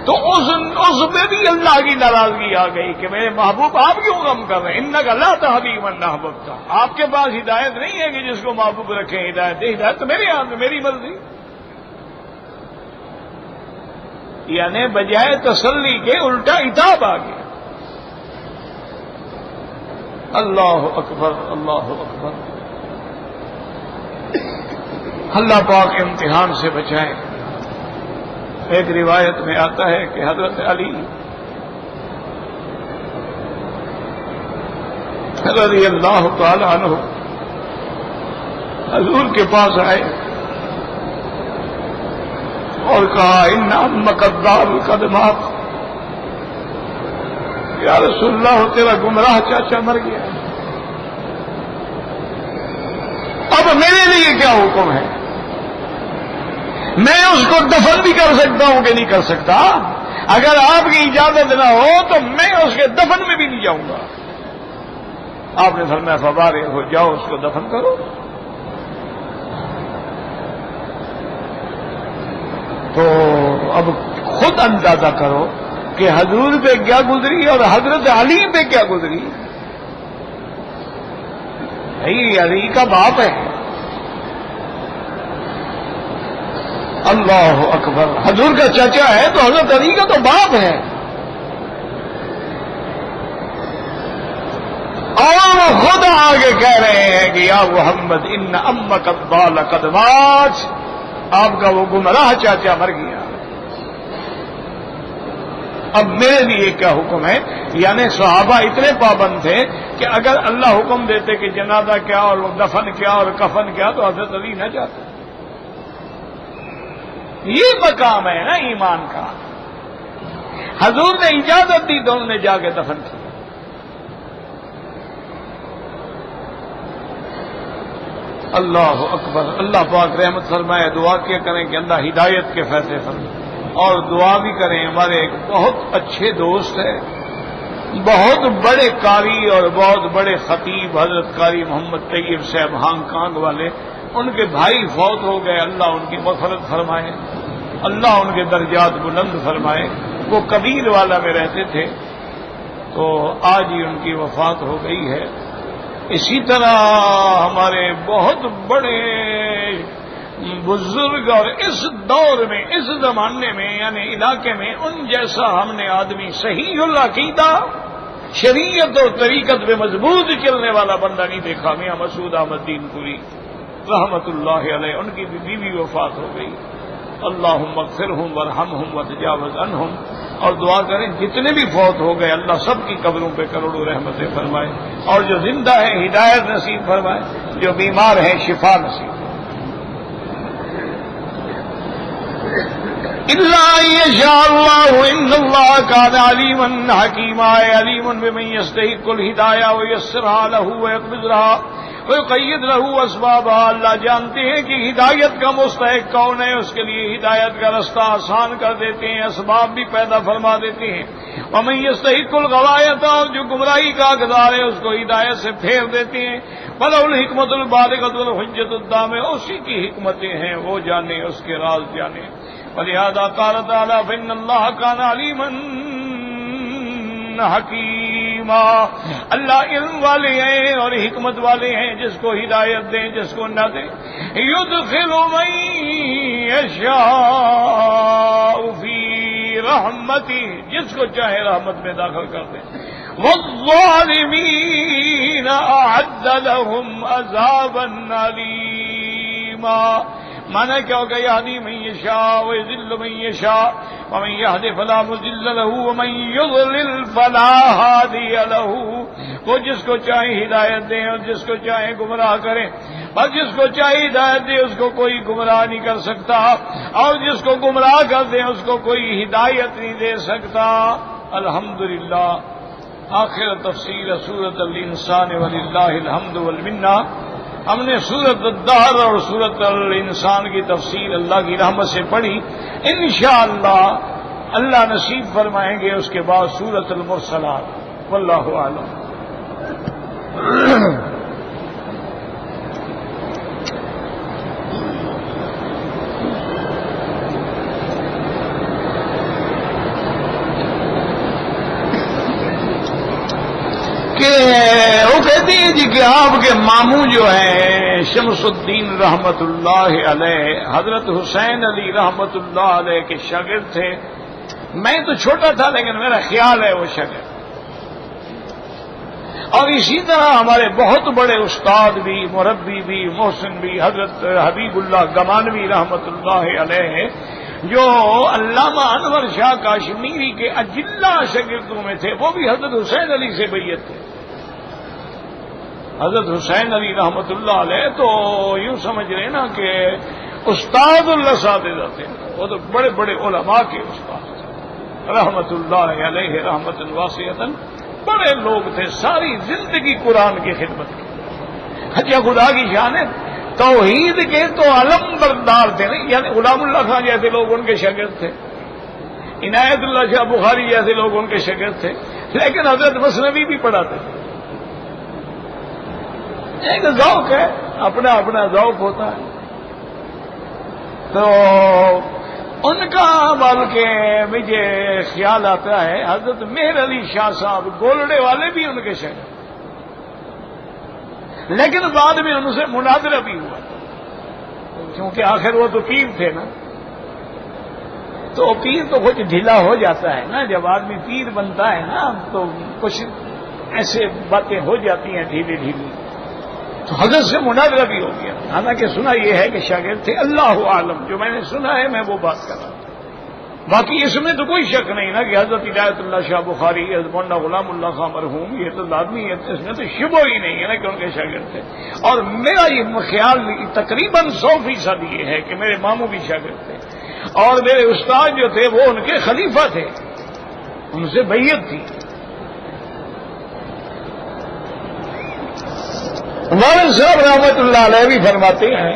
تو اس میں بھی اللہ کی ناراضگی آ گئی کہ میرے محبوب آپ کیوں غم کر رہے ہیں؟ انک لا تہدی من احببت، آپ کے پاس ہدایت نہیں ہے کہ جس کو محبوب رکھیں ہدایت دے، ہدایت تو میرے ہاتھ میں، میری مرضی۔ یعنی بجائے تسلی کے الٹا عتاب آ گیا۔ اللہ اکبر، اللہ اکبر۔ اللہ پاک امتحان سے بچائے۔ ایک روایت میں آتا ہے کہ حضرت علی رضی اللہ تعالی عنہ حضور کے پاس آئے اور کہا ان امک الدار قد مات، یا رسول اللہ تیرا گمراہ چاچا مر گیا، اب میرے لیے کیا حکم ہے؟ میں اس کو دفن بھی کر سکتا ہوں کہ نہیں کر سکتا؟ اگر آپ کی اجازت نہ ہو تو میں اس کے دفن میں بھی نہیں جاؤں گا۔ آپ نے فرمایا فبارے ہو جاؤ، اس کو دفن کرو۔ تو اب خود اندازہ کرو کہ حضور پہ کیا گزری اور حضرت علی پہ کیا گزری۔ علی کا باپ ہے، اللہ اکبر، حضور کا چچا ہے تو حضرت علی کا تو باپ ہے، اور وہ خود آگے کہہ رہے ہیں کہ یا محمد ان امک الضال قد مات، آپ کا وہ گمراہ چاچا مر گیا، اب میرے لیے کیا حکم ہے؟ یعنی صحابہ اتنے پابند تھے کہ اگر اللہ حکم دیتے کہ جنازہ کیا اور دفن کیا اور کفن کیا تو حضرت علی نہ جاتے۔ یہ مقام ہے نا ایمان کا۔ حضور نے اجازت دی تو انہوں نے جا کے دفن کیا۔ اللہ اکبر، اللہ پاک رحمت فرمائے۔ دعا کیا کریں کہ اللہ ہدایت کے فیصلے فرمائے، اور دعا بھی کریں۔ ہمارے ایک بہت اچھے دوست ہیں، بہت بڑے قاری اور بہت بڑے خطیب حضرت قاری محمد طیب صاحب ہانگ کانگ والے، ان کے بھائی فوت ہو گئے، اللہ ان کی مغفرت فرمائے، اللہ ان کے درجات بلند فرمائے۔ وہ کبیر والا میں رہتے تھے، تو آج ہی ان کی وفات ہو گئی ہے۔ اسی طرح ہمارے بہت بڑے بزرگ، اور اس دور میں، اس زمانے میں، یعنی علاقے میں ان جیسا ہم نے آدمی صحیح العقیدہ، شریعت اور طریقت میں مضبوط چلنے والا بندہ نہیں دیکھا۔ میاں مسعود احمد دین پوری رحمت اللہ علیہ، ان کی بیوی وفات ہو گئی، اللہم اغفرہم وارحمہم وتجاوز عنہم۔ اور دعا کریں جتنے بھی فوت ہو گئے اللہ سب کی قبروں پہ کروڑوں رحمتیں فرمائے، اور جو زندہ ہیں ہدایت نصیب فرمائے، جو بیمار ہیں شفا نصیب۔ الا یشاء اللہ ان اللہ کان علیما حکیما، علیم بمن یستحق الہدایہ ویسرھا لہ ویقبضھا ویقید لہ اسبابھا۔ اللہ جانتے ہیں کہ ہدایت کا مستحق کون ہے، اس کے لیے ہدایت کا رستہ آسان کر دیتے ہیں، اسباب بھی پیدا فرما دیتے ہیں۔ ومن یستحق الغوایۃ، اور جو گمراہی کا حقدار ہے اس کو ہدایت سے پھیر دیتے ہیں۔ وَلَهُ الْحِکْمَةُ الْبَالِغَةُ وَالْحُجَّةُ الدَّامِغَةُ، اسی کی حکمتیں ہیں، وہ جانے، اس کے راز جانے۔ وَلِهَذَا قَالَ تَعَالَى فَإِنَّ اللَّهَ كَانَ عَلِيمًا حَكِيمًا، اللہ علم والے ہیں اور حکمت والے ہیں، جس کو ہدایت دیں جس کو نہ دیں۔ يُدْخِلُ مَن يَشَاءُ فِي رَحْمَتِهِ، جس کو چاہے رحمت میں داخل کر دیں۔ وَالظَّالِمِينَ أَعَدَّ لَهُمْ عَذَابًا أَلِيمًا۔ مانا کیا ہوگا؟ یہدی من یشاء ویضل من یشاء ومن یہد فلا مضل له ومن یضلل فلا ہادی له۔ وہ جس کو چاہے ہدایت دیں اور جس کو چاہے گمراہ کریں، بس جس کو چاہے ہدایت دے اس کو کوئی گمراہ نہیں کر سکتا، اور جس کو گمراہ کر دیں اس کو کوئی ہدایت نہیں دے سکتا۔ الحمدللہ، آخر تفسیر سورۃ الانسان وللہ الحمد والمنہ۔ ہم نے سورۃ الدہر اور سورۃ الانسان کی تفسیر اللہ کی رحمت سے پڑھی، انشاءاللہ اللہ نصیب فرمائیں گے اس کے بعد سورۃ المرسلات۔ واللہ اعلم۔ وہ کہتی ہیں جی کہ آپ کے ماموں جو ہیں شمس الدین رحمت اللہ علیہ حضرت حسین علی رحمت اللہ علیہ کے شاگرد تھے. میں تو چھوٹا تھا لیکن میرا خیال ہے وہ شاگرد. اور اسی طرح ہمارے بہت بڑے استاد بھی مربی بھی محسن بھی حضرت حبیب اللہ گمانوی رحمت اللہ علیہ جو علامہ انور شاہ کاشمیری کے اجلا شاگردوں میں تھے، وہ بھی حضرت حسین علی سے بیعت تھے. حضرت حسین علی رحمت اللہ علیہ تو یوں سمجھ رہے نا کہ استاد الاساتذہ تھے. وہ تو بڑے بڑے علماء کے استاد تھے رحمت اللہ علیہ رحمت الواسعۃ. بڑے لوگ تھے، ساری زندگی قرآن کی خدمت کی. حجہ خدا کی شان ہے، توحید کے تو علم بردار تھے. یعنی غلام اللہ خان جیسے لوگ ان کے شاگرد تھے، عنایت اللہ شاہ بخاری جیسے لوگ ان کے شاگرد تھے، لیکن حضرت مثنوی بھی پڑھاتے تھے. ایک ذوق ہے، اپنا اپنا ذوق ہوتا ہے. تو ان کا بلکہ مجھے خیال آتا ہے حضرت مہر علی شاہ صاحب گولڑے والے بھی ان کے شاگرد، لیکن بعد میں ان سے مناظرہ بھی ہوا کیونکہ آخر وہ تو پیر تھے نا. تو پیر تو کچھ ڈھیلا ہو جاتا ہے نا، جب آدمی پیر بنتا ہے نا تو کچھ ایسے باتیں ہو جاتی ہیں ڈھیلی ڈھیلی. تو حضرت سے مناظرہ بھی ہو گیا. حالانکہ سنا یہ ہے کہ شاگرد تھے، اللہ عالم، جو میں نے سنا ہے میں وہ بات کر رہا ہوں. باقی اس میں تو کوئی شک نہیں نا کہ حضرت ہدایت اللہ شاہ بخاری، حضرت مولانا غلام اللہ خان مرحوم، یہ تو لازمی ہے، اس میں تو شبہ ہی نہیں ہے نا کہ ان کے شاگرد تھے. اور میرا یہ خیال تقریباً 100% یہ ہے کہ میرے ماموں بھی شاگرد تھے، اور میرے استاد جو تھے وہ ان کے خلیفہ تھے، ان سے بیعت تھی. مولانا صاحب رحمت اللہ علیہ بھی فرماتے ہیں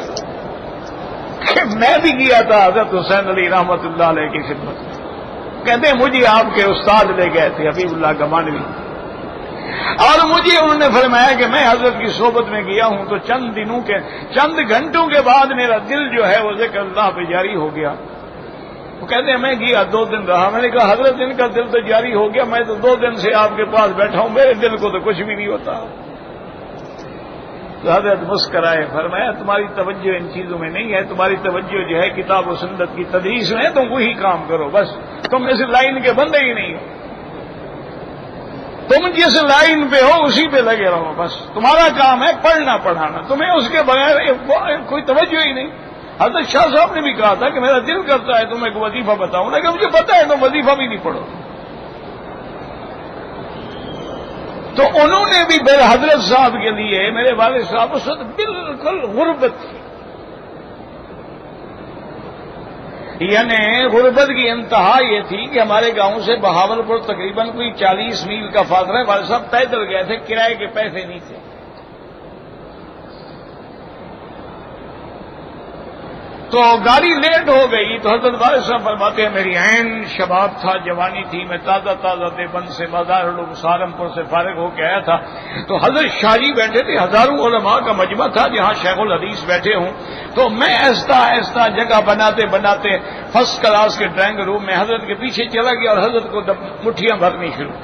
کہ میں بھی گیا تھا حضرت حسین علی رحمت اللہ علیہ کی خدمت میں. کہتے ہیں مجھے آپ کے استاد لے گئے تھے حبیب اللہ گمانوی، اور مجھے انہوں نے فرمایا کہ میں حضرت کی صحبت میں گیا ہوں تو چند گھنٹوں کے بعد میرا دل جو ہے وہ ذکر اللہ پہ جاری ہو گیا. وہ کہتے ہیں میں گیا 2 دن رہا. میں نے کہا حضرت ان کا دل تو جاری ہو گیا، میں تو 2 دن سے آپ کے پاس بیٹھا ہوں، میرے دل کو تو کچھ بھی نہیں ہوتا. تو حضرت مسکرائے، فرمایا تمہاری توجہ ان چیزوں میں نہیں ہے، تمہاری توجہ جو ہے کتاب و سنت کی تدریس میں، تم وہی کام کرو بس. تم اس لائن کے بندے ہی نہیں ہو، تم جس لائن پہ ہو اسی پہ لگے رہو بس. تمہارا کام ہے پڑھنا پڑھانا، تمہیں اس کے بغیر کوئی توجہ ہی نہیں. حضرت شاہ صاحب نے بھی کہا تھا کہ میرا دل کرتا ہے تمہیں ایک وظیفہ بتاؤں، لیکن مجھے پتا ہے تم وظیفہ بھی نہیں پڑھو. تو انہوں نے بھی میرے حضرت صاحب کے لیے، میرے والد صاحب اس وقت بالکل غربت تھی، یعنی غربت کی انتہا یہ تھی کہ ہمارے گاؤں سے بہاولپور تقریباً کوئی 40 میل کا فاصلہ ہے. والد صاحب پیدل گئے تھے، کرائے کے پیسے نہیں تھے. تو گاڑی لیٹ ہو گئی تو حضرت والد صاحب فرماتے ہیں میری عین شباب تھا، جوانی تھی، میں تازہ دیوبند سے بازار علوم سہارنپور سے فارغ ہو کے آیا تھا. تو حضرت شاہ جی بیٹھے تھے، ہزاروں علماء کا مجمع تھا جہاں شیخ الحدیث بیٹھے ہوں. تو میں آہستہ جگہ بناتے فرسٹ کلاس کے ڈرائنگ روم میں حضرت کے پیچھے چلا گیا اور حضرت کو مٹھیاں بھرنی شروع.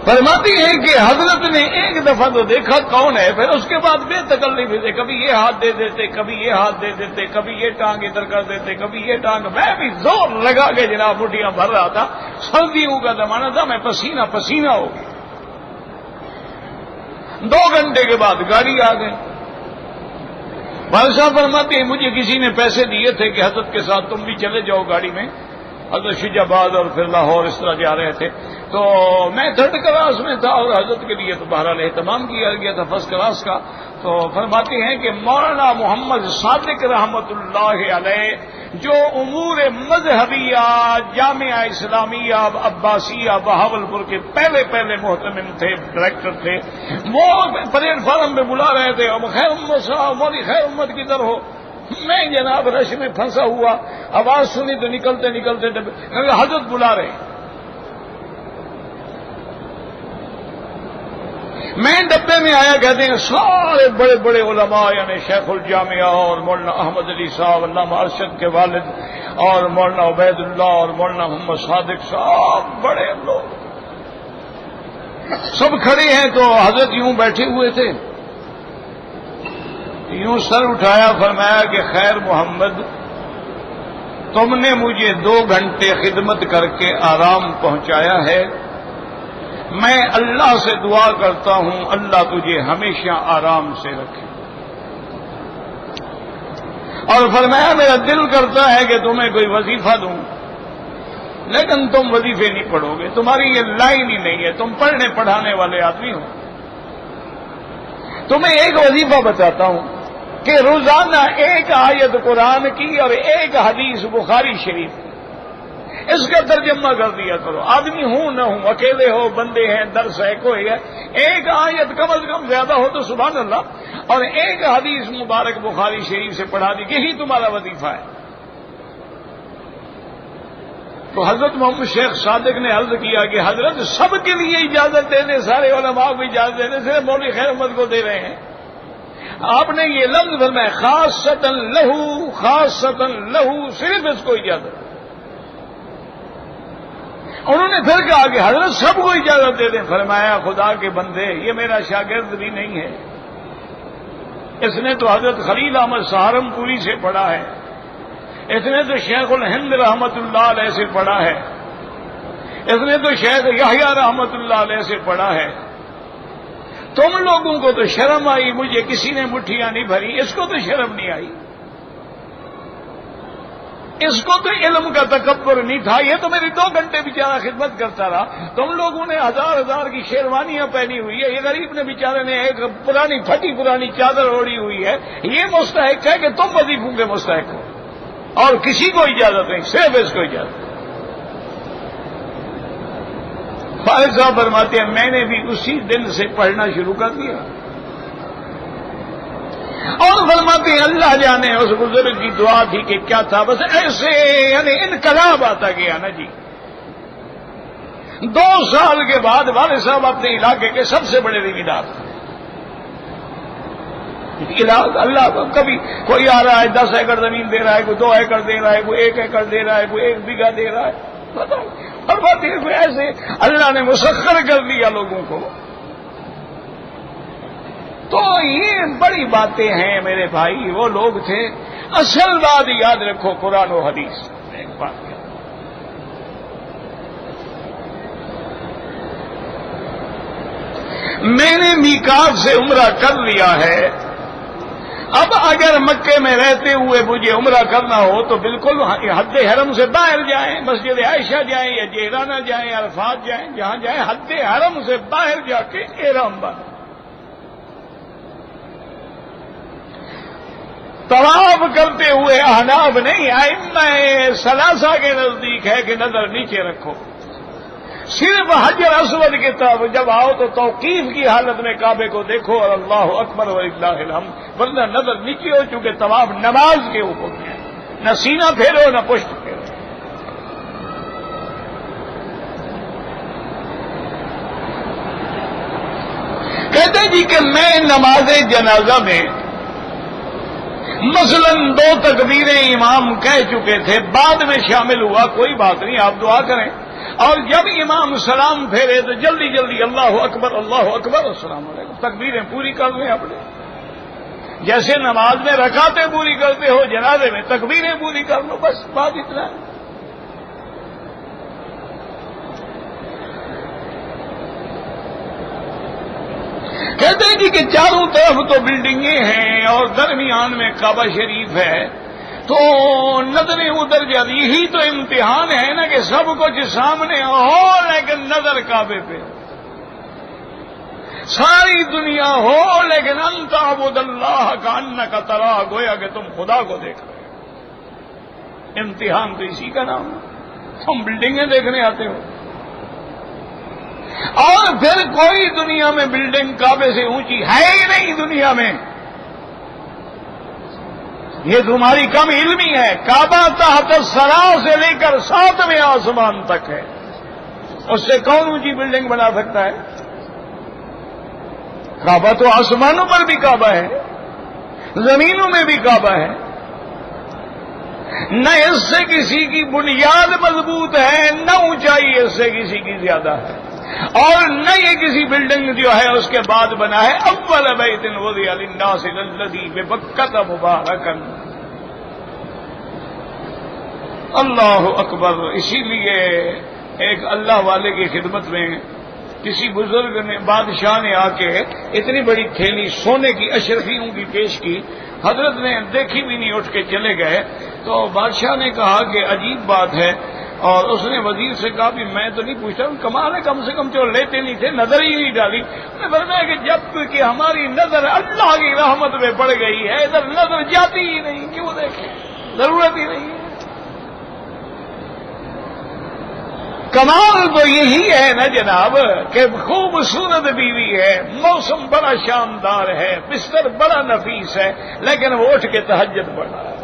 فرماتی ہے کہ حضرت نے ایک دفعہ تو دیکھا کون ہے، پھر اس کے بعد بے تکلف تھے، کبھی یہ ہاتھ دے دیتے، کبھی یہ ہاتھ دے دیتے، کبھی یہ ٹانگ ادھر کر دیتے، کبھی یہ ٹانگ. میں بھی زور لگا کے جناب مٹھیاں بھر رہا تھا، سردیوں کا زمانہ تھا، میں پسینہ پسینہ ہو گیا. 2 گھنٹے کے بعد گاڑی آ گئی. والد صاحب فرماتے ہیں مجھے کسی نے پیسے دیے تھے کہ حضرت کے ساتھ تم بھی چلے جاؤ گاڑی میں. حضرت شیخ آباد اور پھر لاہور اس طرح جا رہے تھے. تو میں 3rd کلاس میں تھا اور حضرت کے لیے تو بہرحال اہتمام کیا گیا تھا 1st کلاس کا. تو فرماتے ہیں کہ مولانا محمد صادق رحمت اللہ علیہ جو امور مذہبیہ جامعہ اسلامیہ عباسیہ بہاولپور کے پہلے محتمم تھے، ڈائریکٹر تھے، وہ پریڈ فارم میں بلا رہے تھے اور خیر امت صاحب مولی خیر امت کی طرح ہو. میں جناب رش میں پھنسا ہوا، آواز سنی تو نکلتے حضرت بلا رہے. میں ڈبے میں آیا، کہتے ہیں سارے بڑے بڑے علماء، یعنی شیخ الجامعہ اور مولانا احمد علی صاحب علامہ ارشد کے والد، اور مولانا عبید اللہ اور مولانا محمد صادق صاحب، بڑے لوگ سب کھڑے ہیں۔ تو حضرت یوں بیٹھے ہوئے تھے، یوں سر اٹھایا، فرمایا کہ خیر محمد، تم نے مجھے 2 گھنٹے خدمت کر کے آرام پہنچایا ہے، میں اللہ سے دعا کرتا ہوں اللہ تجھے ہمیشہ آرام سے رکھے۔ اور فرمایا میرا دل کرتا ہے کہ تمہیں کوئی وظیفہ دوں، لیکن تم وظیفے نہیں پڑھو گے، تمہاری یہ لائن ہی نہیں ہے، تم پڑھنے پڑھانے والے آدمی ہو۔ تمہیں ایک وظیفہ بتاتا ہوں کہ روزانہ 1 آیت قرآن کی اور 1 حدیث بخاری شریف کی، اس کا ترجمہ کر دیا کرو۔ آدمی ہوں نہ ہوں، اکیلے ہو، بندے ہیں، درس ہے، کوئی ہے، 1 آیت کم از کم، زیادہ ہو تو سبحان اللہ، اور 1 حدیث مبارک بخاری شریف سے پڑھا دی، یہی تمہارا وظیفہ ہے۔ تو حضرت محمد شیخ صادق نے عرض کیا کہ حضرت سب کے لیے اجازت دینے، سارے علماء کو اجازت دینے، صرف مولوی خیر احمد کو دے رہے ہیں۔ آپ نے یہ لفظ فرمایا خاصتاً لہو، خاصتاً لہو، صرف اس کو اجازت۔ انہوں نے پھر کہا کہ حضرت سب کو اجازت دے دیں۔ فرمایا خدا کے بندے، یہ میرا شاگرد بھی نہیں ہے، اس نے تو حضرت خلیل احمد سہارنپوری سے پڑھا ہے، اس نے تو شیخ الہند رحمت اللہ علیہ سے پڑھا ہے، اس نے تو شیخ یحییٰ رحمت اللہ علیہ سے پڑھا ہے۔ تم لوگوں کو تو شرم آئی، مجھے کسی نے مٹھیاں نہیں بھری، اس کو تو شرم نہیں آئی، اس کو تو علم کا تکبر نہیں تھا، یہ تو میری 2 گھنٹے بیچارہ خدمت کرتا رہا۔ تم لوگوں نے ہزار کی شیروانیاں پہنی ہوئی ہے، یہ غریب نے بیچارے نے ایک پرانی پھٹی پرانی چادر اوڑی ہوئی ہے، یہ مستحق ہے کہ تم وظیفوں کے مستحق ہو، اور کسی کو اجازت نہیں، صرف اس کو اجازت۔ فارغ صاحب فرماتے ہیں میں نے بھی اسی دن سے پڑھنا شروع کر دیا، اور فرماتے ہیں اللہ جانے اس بزرگ کی دعا تھی کہ کیا تھا، بس ایسے یعنی انقلاب آتا گیا نا جی۔ 2 سال کے بعد والد صاحب اپنے علاقے کے سب سے بڑے ذمہ تھے۔ اللہ کبھی کوئی آ رہا ہے 10 ایکڑ زمین دے رہا ہے، کوئی 2 ایکڑ دے رہا ہے، کوئی 1 ایکڑ دے رہا ہے، کوئی 1 بیگھہ دے رہا ہے، فرماتے ہیں ایسے اللہ نے مسخر کر دیا لوگوں کو۔ تو یہ بڑی باتیں ہیں میرے بھائی، وہ لوگ تھے۔ اصل بات یاد رکھو قرآن و حدیث۔ ایک بات کیا، میں نے میقات سے عمرہ کر لیا ہے، اب اگر مکے میں رہتے ہوئے مجھے عمرہ کرنا ہو تو بالکل حد حرم سے باہر جائیں، مسجد عائشہ جائیں یا جیرانہ جائیں، عرفات جائیں، جہاں جائیں، حد حرم سے باہر جا کے احرام باندھیں۔ طواف کرتے ہوئے احناف نہیں، ائمہ ثلاثہ کے نزدیک ہے کہ نظر نیچے رکھو، صرف حجر اسود کی طرف جب آؤ تو توقیف کی حالت میں کعبے کو دیکھو اور اللہ اکبر وللہ الحمد، ورنہ نظر نیچے ہو، چونکہ طواف نماز کے اوپر ہے، نہ سینہ پھیرو نہ پشت پھیرو۔ کہتے جی کہ میں نماز جنازہ میں مثلا 2 تکبیریں امام کہہ چکے تھے، بعد میں شامل ہوا، کوئی بات نہیں، آپ دعا کریں، اور جب امام سلام پھیرے تو جلدی جلدی اللہ اکبر السلام علیکم، تکبیریں پوری کر لیں اپنے، جیسے نماز میں رکعتیں پوری کرتے ہو، جنازے میں تکبیریں پوری کر لو، بس بات اتنا ہے۔ کہتے ہیں جی کہ چاروں طرف تو بلڈنگیں ہیں اور درمیان میں کعبہ شریف ہے، تو نظریں ادھر جاتی، یہی تو امتحان ہے نا کہ سب کچھ سامنے ہو لیکن نظر کعبے پہ، ساری دنیا ہو لیکن انت عبد اللہ کانک تراہ، گویا کہ تم خدا کو دیکھ رہے ہو۔ امتحان تو اسی کا نام ہے، تم بلڈنگیں دیکھنے آتے ہو، اور پھر کوئی دنیا میں بلڈنگ کعبے سے اونچی ہے ہی نہیں دنیا میں، یہ تمہاری کم علمی ہے۔ کعبہ تحت الثری سے لے کر 7ویں آسمان تک ہے، اس سے کون اونچی بلڈنگ بنا سکتا ہے؟ کعبہ تو آسمانوں پر بھی کعبہ ہے، زمینوں میں بھی کعبہ ہے، نہ اس سے کسی کی بنیاد مضبوط ہے، نہ اونچائی اس سے کسی کی زیادہ ہے، اور نہ یہ کسی بلڈنگ جو ہے اس کے بعد بنا ہے۔ اول بیت وضع للناس الذی ببکۃ مبارکا، اللہ اکبر۔ اسی لیے ایک اللہ والے کی خدمت میں کسی بزرگ نے، بادشاہ نے آ کے اتنی بڑی تھیلی سونے کی اشرفیوں کی پیش کی، حضرت نے دیکھی بھی نہیں، اٹھ کے چلے گئے۔ تو بادشاہ نے کہا کہ عجیب بات ہے، اور اس نے وزیر سے کہا بھی میں تو نہیں پوچھتا، کمال ہے، کم سے کم جو لیتے نہیں تھے نظر ہی نہیں ڈالی۔ انہوں نے فرمایا کہ جب کہ ہماری نظر اللہ کی رحمت میں پڑ گئی ہے، ادھر نظر جاتی ہی نہیں، کیوں دیکھیں، ضرورت ہی نہیں ہے۔ کمال تو یہی ہے نا جناب کہ خوبصورت بیوی ہے، موسم بڑا شاندار ہے، بستر بڑا نفیس ہے، لیکن وہ اٹھ کے تہجد پڑھا ہے۔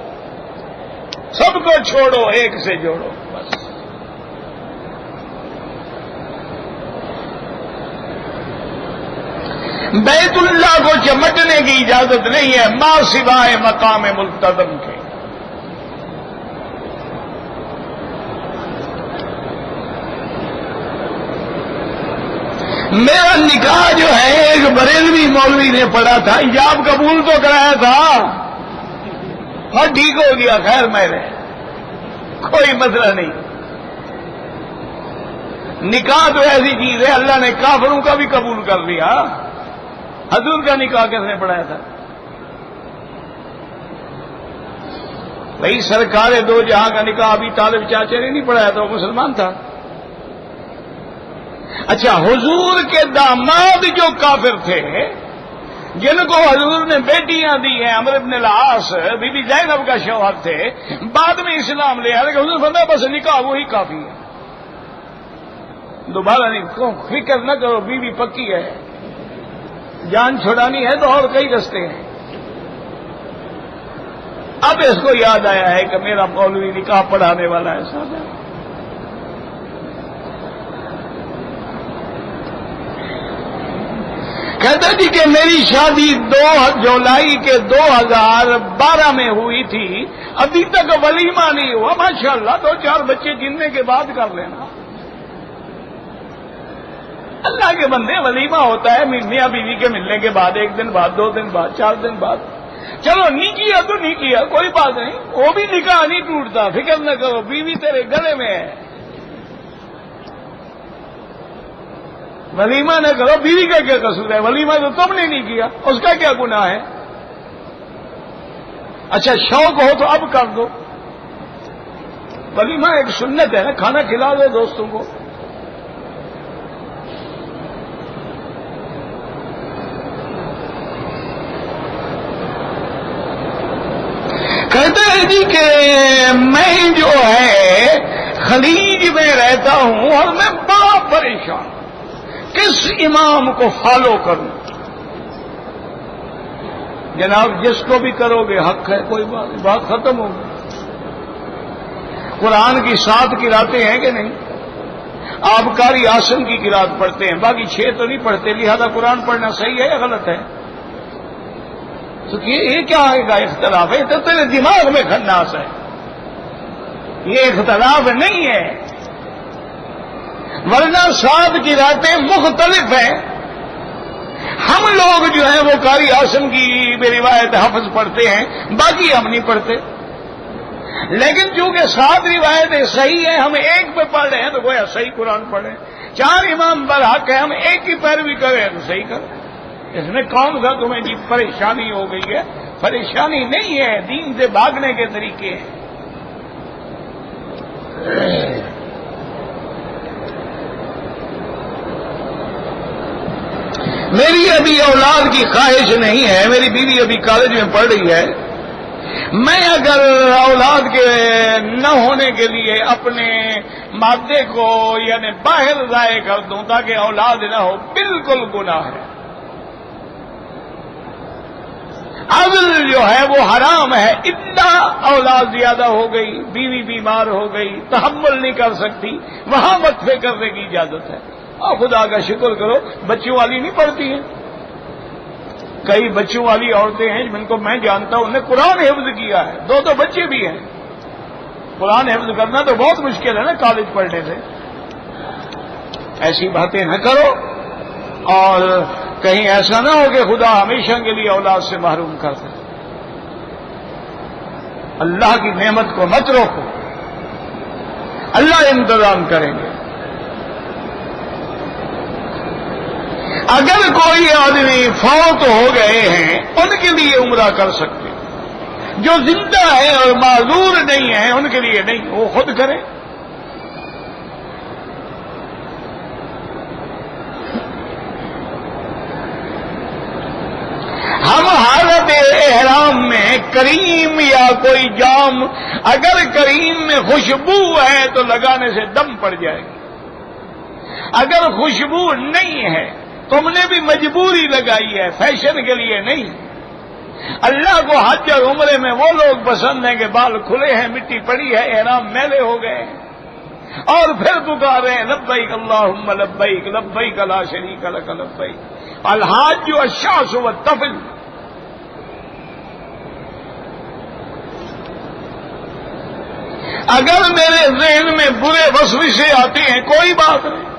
سب کو چھوڑو، ایک سے جوڑو بس۔ بیت اللہ کو چمٹنے کی اجازت نہیں ہے ما سوائے مقام ملتزم کے۔ میرا نکاح جو ہے ایک بریلوی مولوی نے پڑھا تھا، حجاب قبول تو کرایا تھا اور ٹھیک ہو گیا، خیر میرے کوئی مسئلہ نہیں۔ نکاح تو ایسی چیز ہے، اللہ نے کافروں کا بھی قبول کر لیا۔ حضور کا نکاح کس نے پڑھایا تھا؟ بھائی سرکار دو جہاں کا نکاح ابھی طالب چاچے نے نہیں پڑھایا تھا، وہ مسلمان تھا۔ اچھا، حضور کے داماد جو کافر تھے، جن کو حضور نے بیٹیاں دی ہیں، عمرو بن العاص بی بی زینب کا شوہر تھے، بعد میں اسلام لے آئے، حضور فرمایا بس نکاح وہی کافی ہے، دوبارہ نہیں، فکر نہ کرو، بیوی پکی ہے، جان چھڑانی ہے تو اور کئی رستے ہیں۔ اب اس کو یاد آیا ہے کہ میرا مولوی نکاح پڑھانے والا ہے صاحب۔ کہتا جی کہ میری شادی 2 جولائی کے 2012 میں ہوئی تھی، ابھی تک ولیمہ نہیں ہوا، ماشاءاللہ 2-4 بچے جننے کے بعد کر لینا۔ اللہ کے بندے، ولیمہ ہوتا ہے میاں بیوی کے ملنے کے بعد، 1 دن بعد، 2 دن بعد، 4 دن بعد۔ چلو نہیں کیا تو نہیں کیا، کوئی بات نہیں، وہ بھی نکاح نہیں ٹوٹتا، فکر نہ کرو، بیوی تیرے گلے میں ہے۔ ولیمہ نہ کرو، بیوی کا کیا قصور ہے؟ ولیمہ تو تم نے نہیں کیا، اس کا کیا گناہ ہے؟ اچھا شوق ہو تو اب کر دو، ولیمہ ایک سنت ہے نا، کھانا کھلا دو دوستوں کو۔ کہتے ہیں جی کہ میں جو ہے خلیج میں رہتا ہوں اور میں بڑا پریشان، کس امام کو فالو کروں؟ جناب جس کو بھی کرو گے حق ہے، کوئی بات ختم ہوگی۔ قرآن کی 7 قراتیں ہیں کہ نہیں؟ آپ قاری عاصم کی قرات پڑھتے ہیں، باقی 6 تو نہیں پڑھتے، لہذا قرآن پڑھنا صحیح ہے یا غلط ہے؟ تو یہ کیا آئے اختلاف ہے؟ تو تیرے دماغ میں خناس ہے، یہ اختلاف نہیں ہے، ورنہ 7 قراتیں مختلف ہیں۔ ہم لوگ جو ہیں وہ قاری عاصم کی بے روایت حفظ پڑھتے ہیں، باقی ہم نہیں پڑھتے، لیکن چونکہ 7 روایتیں صحیح ہیں، ہم ایک پہ پڑھ رہے ہیں تو گویا صحیح قرآن پڑھیں۔ 4 امام برحق ہے، ہم ایک کی پیروی کریں تو صحیح کریں۔ اس میں کون سا تمہیں جی پریشانی ہو گئی ہے؟ پریشانی نہیں ہے، دین سے بھاگنے کے طریقے ہیں۔ میری ابھی اولاد کی خواہش نہیں ہے، میری بیوی ابھی کالج میں پڑھ رہی ہے، میں اگر اولاد کے نہ ہونے کے لیے اپنے مادے کو یعنی باہر ضائع کر دوں تاکہ اولاد نہ ہو، بالکل گناہ ہے۔ عزل جو ہے وہ حرام ہے، اتنا اولاد زیادہ ہو گئی، بیوی بیمار ہو گئی، تحمل نہیں کر سکتی، وہاں وقفے کرنے کی اجازت ہے۔ اور خدا کا شکر کرو، بچوں والی نہیں پڑھتی ہیں، کئی بچوں والی عورتیں ہیں جن کو میں جانتا ہوں، انہیں قرآن حفظ کیا ہے، 2 بچے بھی ہیں۔ قرآن حفظ کرنا تو بہت مشکل ہے نا کالج پڑھنے سے۔ ایسی باتیں نہ کرو، اور کہیں ایسا نہ ہو کہ خدا ہمیشہ کے لیے اولاد سے محروم کر دے۔ اللہ کی نعمت کو مت روکو، اللہ انتظام کریں گے۔ اگر کوئی آدمی فوت ہو گئے ہیں ان کے لیے عمرہ کر سکتے، جو زندہ ہیں اور معذور نہیں ہیں ان کے لیے نہیں، وہ خود کریں۔ ہم حالت احرام میں کریم یا کوئی جام اگر کریم میں خوشبو ہے تو لگانے سے دم پڑ جائے گی، اگر خوشبو نہیں ہے تم نے بھی مجبوری لگائی ہے، فیشن کے لیے نہیں۔ اللہ کو حج اور عمرے میں وہ لوگ پسند ہیں کہ بال کھلے ہیں، مٹی پڑی ہے، احرام میلے ہو گئے ہیں، اور پھر پکارے ہیں لبیک اللہم لبیک لبیک لا شریک لک لبیک الحاج الشعث والطفل۔ اگر میرے ذہن میں برے وسوسے آتے ہیں کوئی بات نہیں،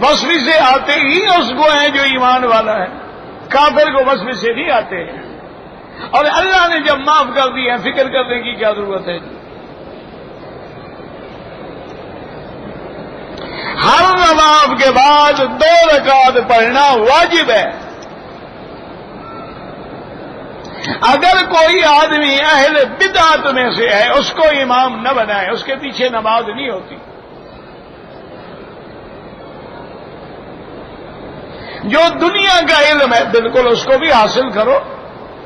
وسوسے آتے ہی اس کو ہیں جو ایمان والا ہے، کافر کو وسوسے نہیں آتے ہیں، اور اللہ نے جب معاف کر دی ہے فکر کرنے کی کیا ضرورت ہے؟ ہر نماز کے بعد 2 رکعت پڑھنا واجب ہے۔ اگر کوئی آدمی اہل بدعت میں سے ہے اس کو امام نہ بنائے، اس کے پیچھے نماز نہیں ہوتی۔ جو دنیا کا علم ہے بالکل اس کو بھی حاصل کرو۔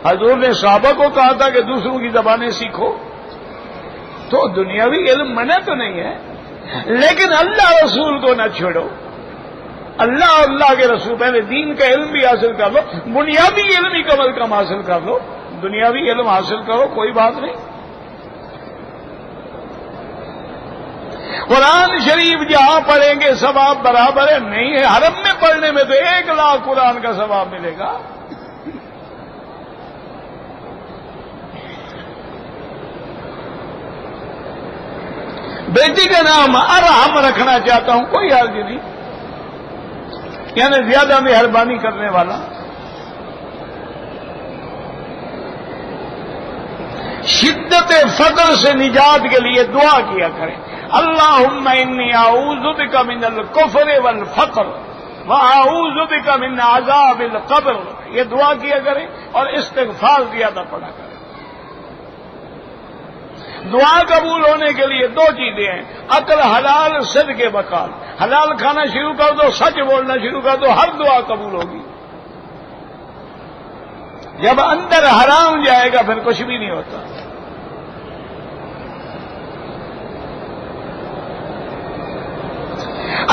حضور نے صحابہ کو کہا تھا کہ دوسروں کی زبانیں سیکھو، تو دنیاوی علم منع تو نہیں ہے، لیکن اللہ رسول کو نہ چھوڑو۔ اللہ اور اللہ کے رسول، پہلے دین کا علم بھی حاصل کر لو، بنیادی علم ہی کم از کم حاصل کر لو، دنیاوی علم حاصل کرو کوئی بات نہیں۔ قرآن شریف جہاں پڑھیں گے ثواب برابر ہے نہیں ہے، حرم میں پڑھنے میں تو 1 لاکھ قرآن کا ثواب ملے گا۔ بیٹی کا نام ارحم رکھنا چاہتا ہوں، کوئی حرج نہیں، یعنی زیادہ مہربانی کرنے والا۔ شدت فقر سے نجات کے لیے دعا کیا کریں، اللہم انی اعوذ بک من الکفر والفقر واعوذ بک من عذاب القبر، یہ دعا کیا کریں اور استغفار زیادہ پڑھا کریں۔ دعا قبول ہونے کے لیے 2 چیزیں ہیں، عقل حلال، صدق بقال۔ حلال کھانا شروع کر دو، سچ بولنا شروع کر دو، ہر دعا قبول ہوگی۔ جب اندر حرام جائے گا پھر کچھ بھی نہیں ہوتا۔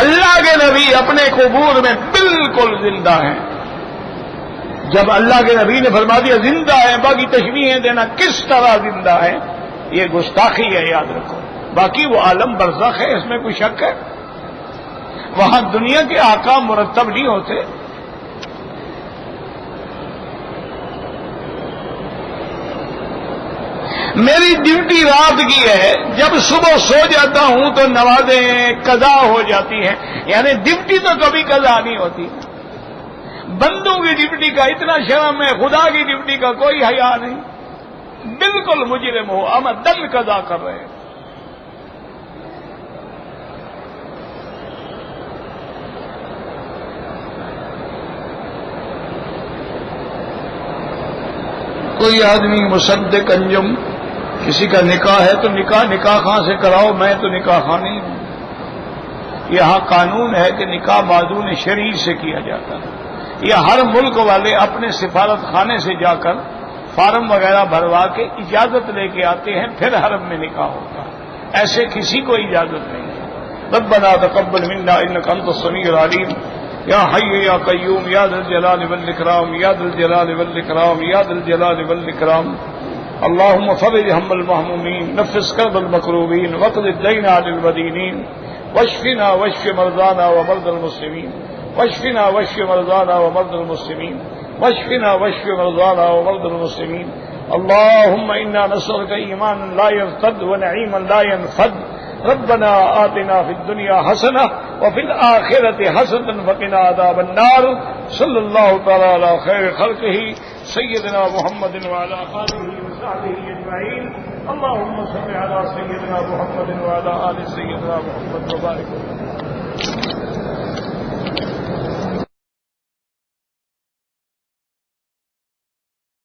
اللہ کے نبی اپنے قبور میں بالکل زندہ ہیں۔ جب اللہ کے نبی نے فرما دیا زندہ ہے، باقی تشبیہیں دینا کس طرح زندہ ہے یہ گستاخی ہے، یاد رکھو۔ باقی وہ عالم برزخ ہے، اس میں کوئی شک ہے؟ وہاں دنیا کے احکام مرتب نہیں ہوتے۔ میری ڈیوٹی رات کی ہے، جب صبح سو جاتا ہوں تو نمازیں قضا ہو جاتی ہیں، یعنی ڈیوٹی تو کبھی قضا نہیں ہوتی۔ بندوں کی ڈیوٹی کا اتنا شرم ہے، خدا کی ڈیوٹی کا کوئی حیا نہیں، بالکل مجرم ہو، عمدن قضا کر رہے ہیں۔ کوئی آدمی مصدق انجم، کسی کا نکاح ہے تو نکاح خاں سے کراؤ، میں تو نکاح خاں نہیں ہوں۔ یہاں قانون ہے کہ نکاح معذون شرعی سے کیا جاتا ہے، یا ہر ملک والے اپنے سفارت خانے سے جا کر فارم وغیرہ بھروا کے اجازت لے کے آتے ہیں، پھر حرم میں نکاح ہوتا ہے، ایسے کسی کو اجازت نہیں ہے۔ ربنا تقبل منا انک انت السمیع العلیم یا حی یا قیوم یا ذا الجلال والاکرام یا ذا الجلال والاکرام یا ذا الجلال والاکرام اللهم فرج هم المهمومين، نفس كرب المكروبين، واقض الدين عن المدينين، واشفنا واشف مرضانا ومرضى المسلمين، واشفنا واشف مرضانا ومرضى المسلمين، واشفنا واشف مرضانا ومرضى المسلمين. اللهم إنا نسألك إيمانا لا يرتد ونعيما لا ينفد. ربنا آتنا في الدنيا حسنة وفي الآخرة حسنة وقنا عذاب النار. صلی اللہ تعالی علی خیر خلقہ سیدنا محمد وعلى آلہ وصحبہ اجمعین. اللهم صل على سيدنا محمد وعلى آل سيدنا محمد وبارك وسلم.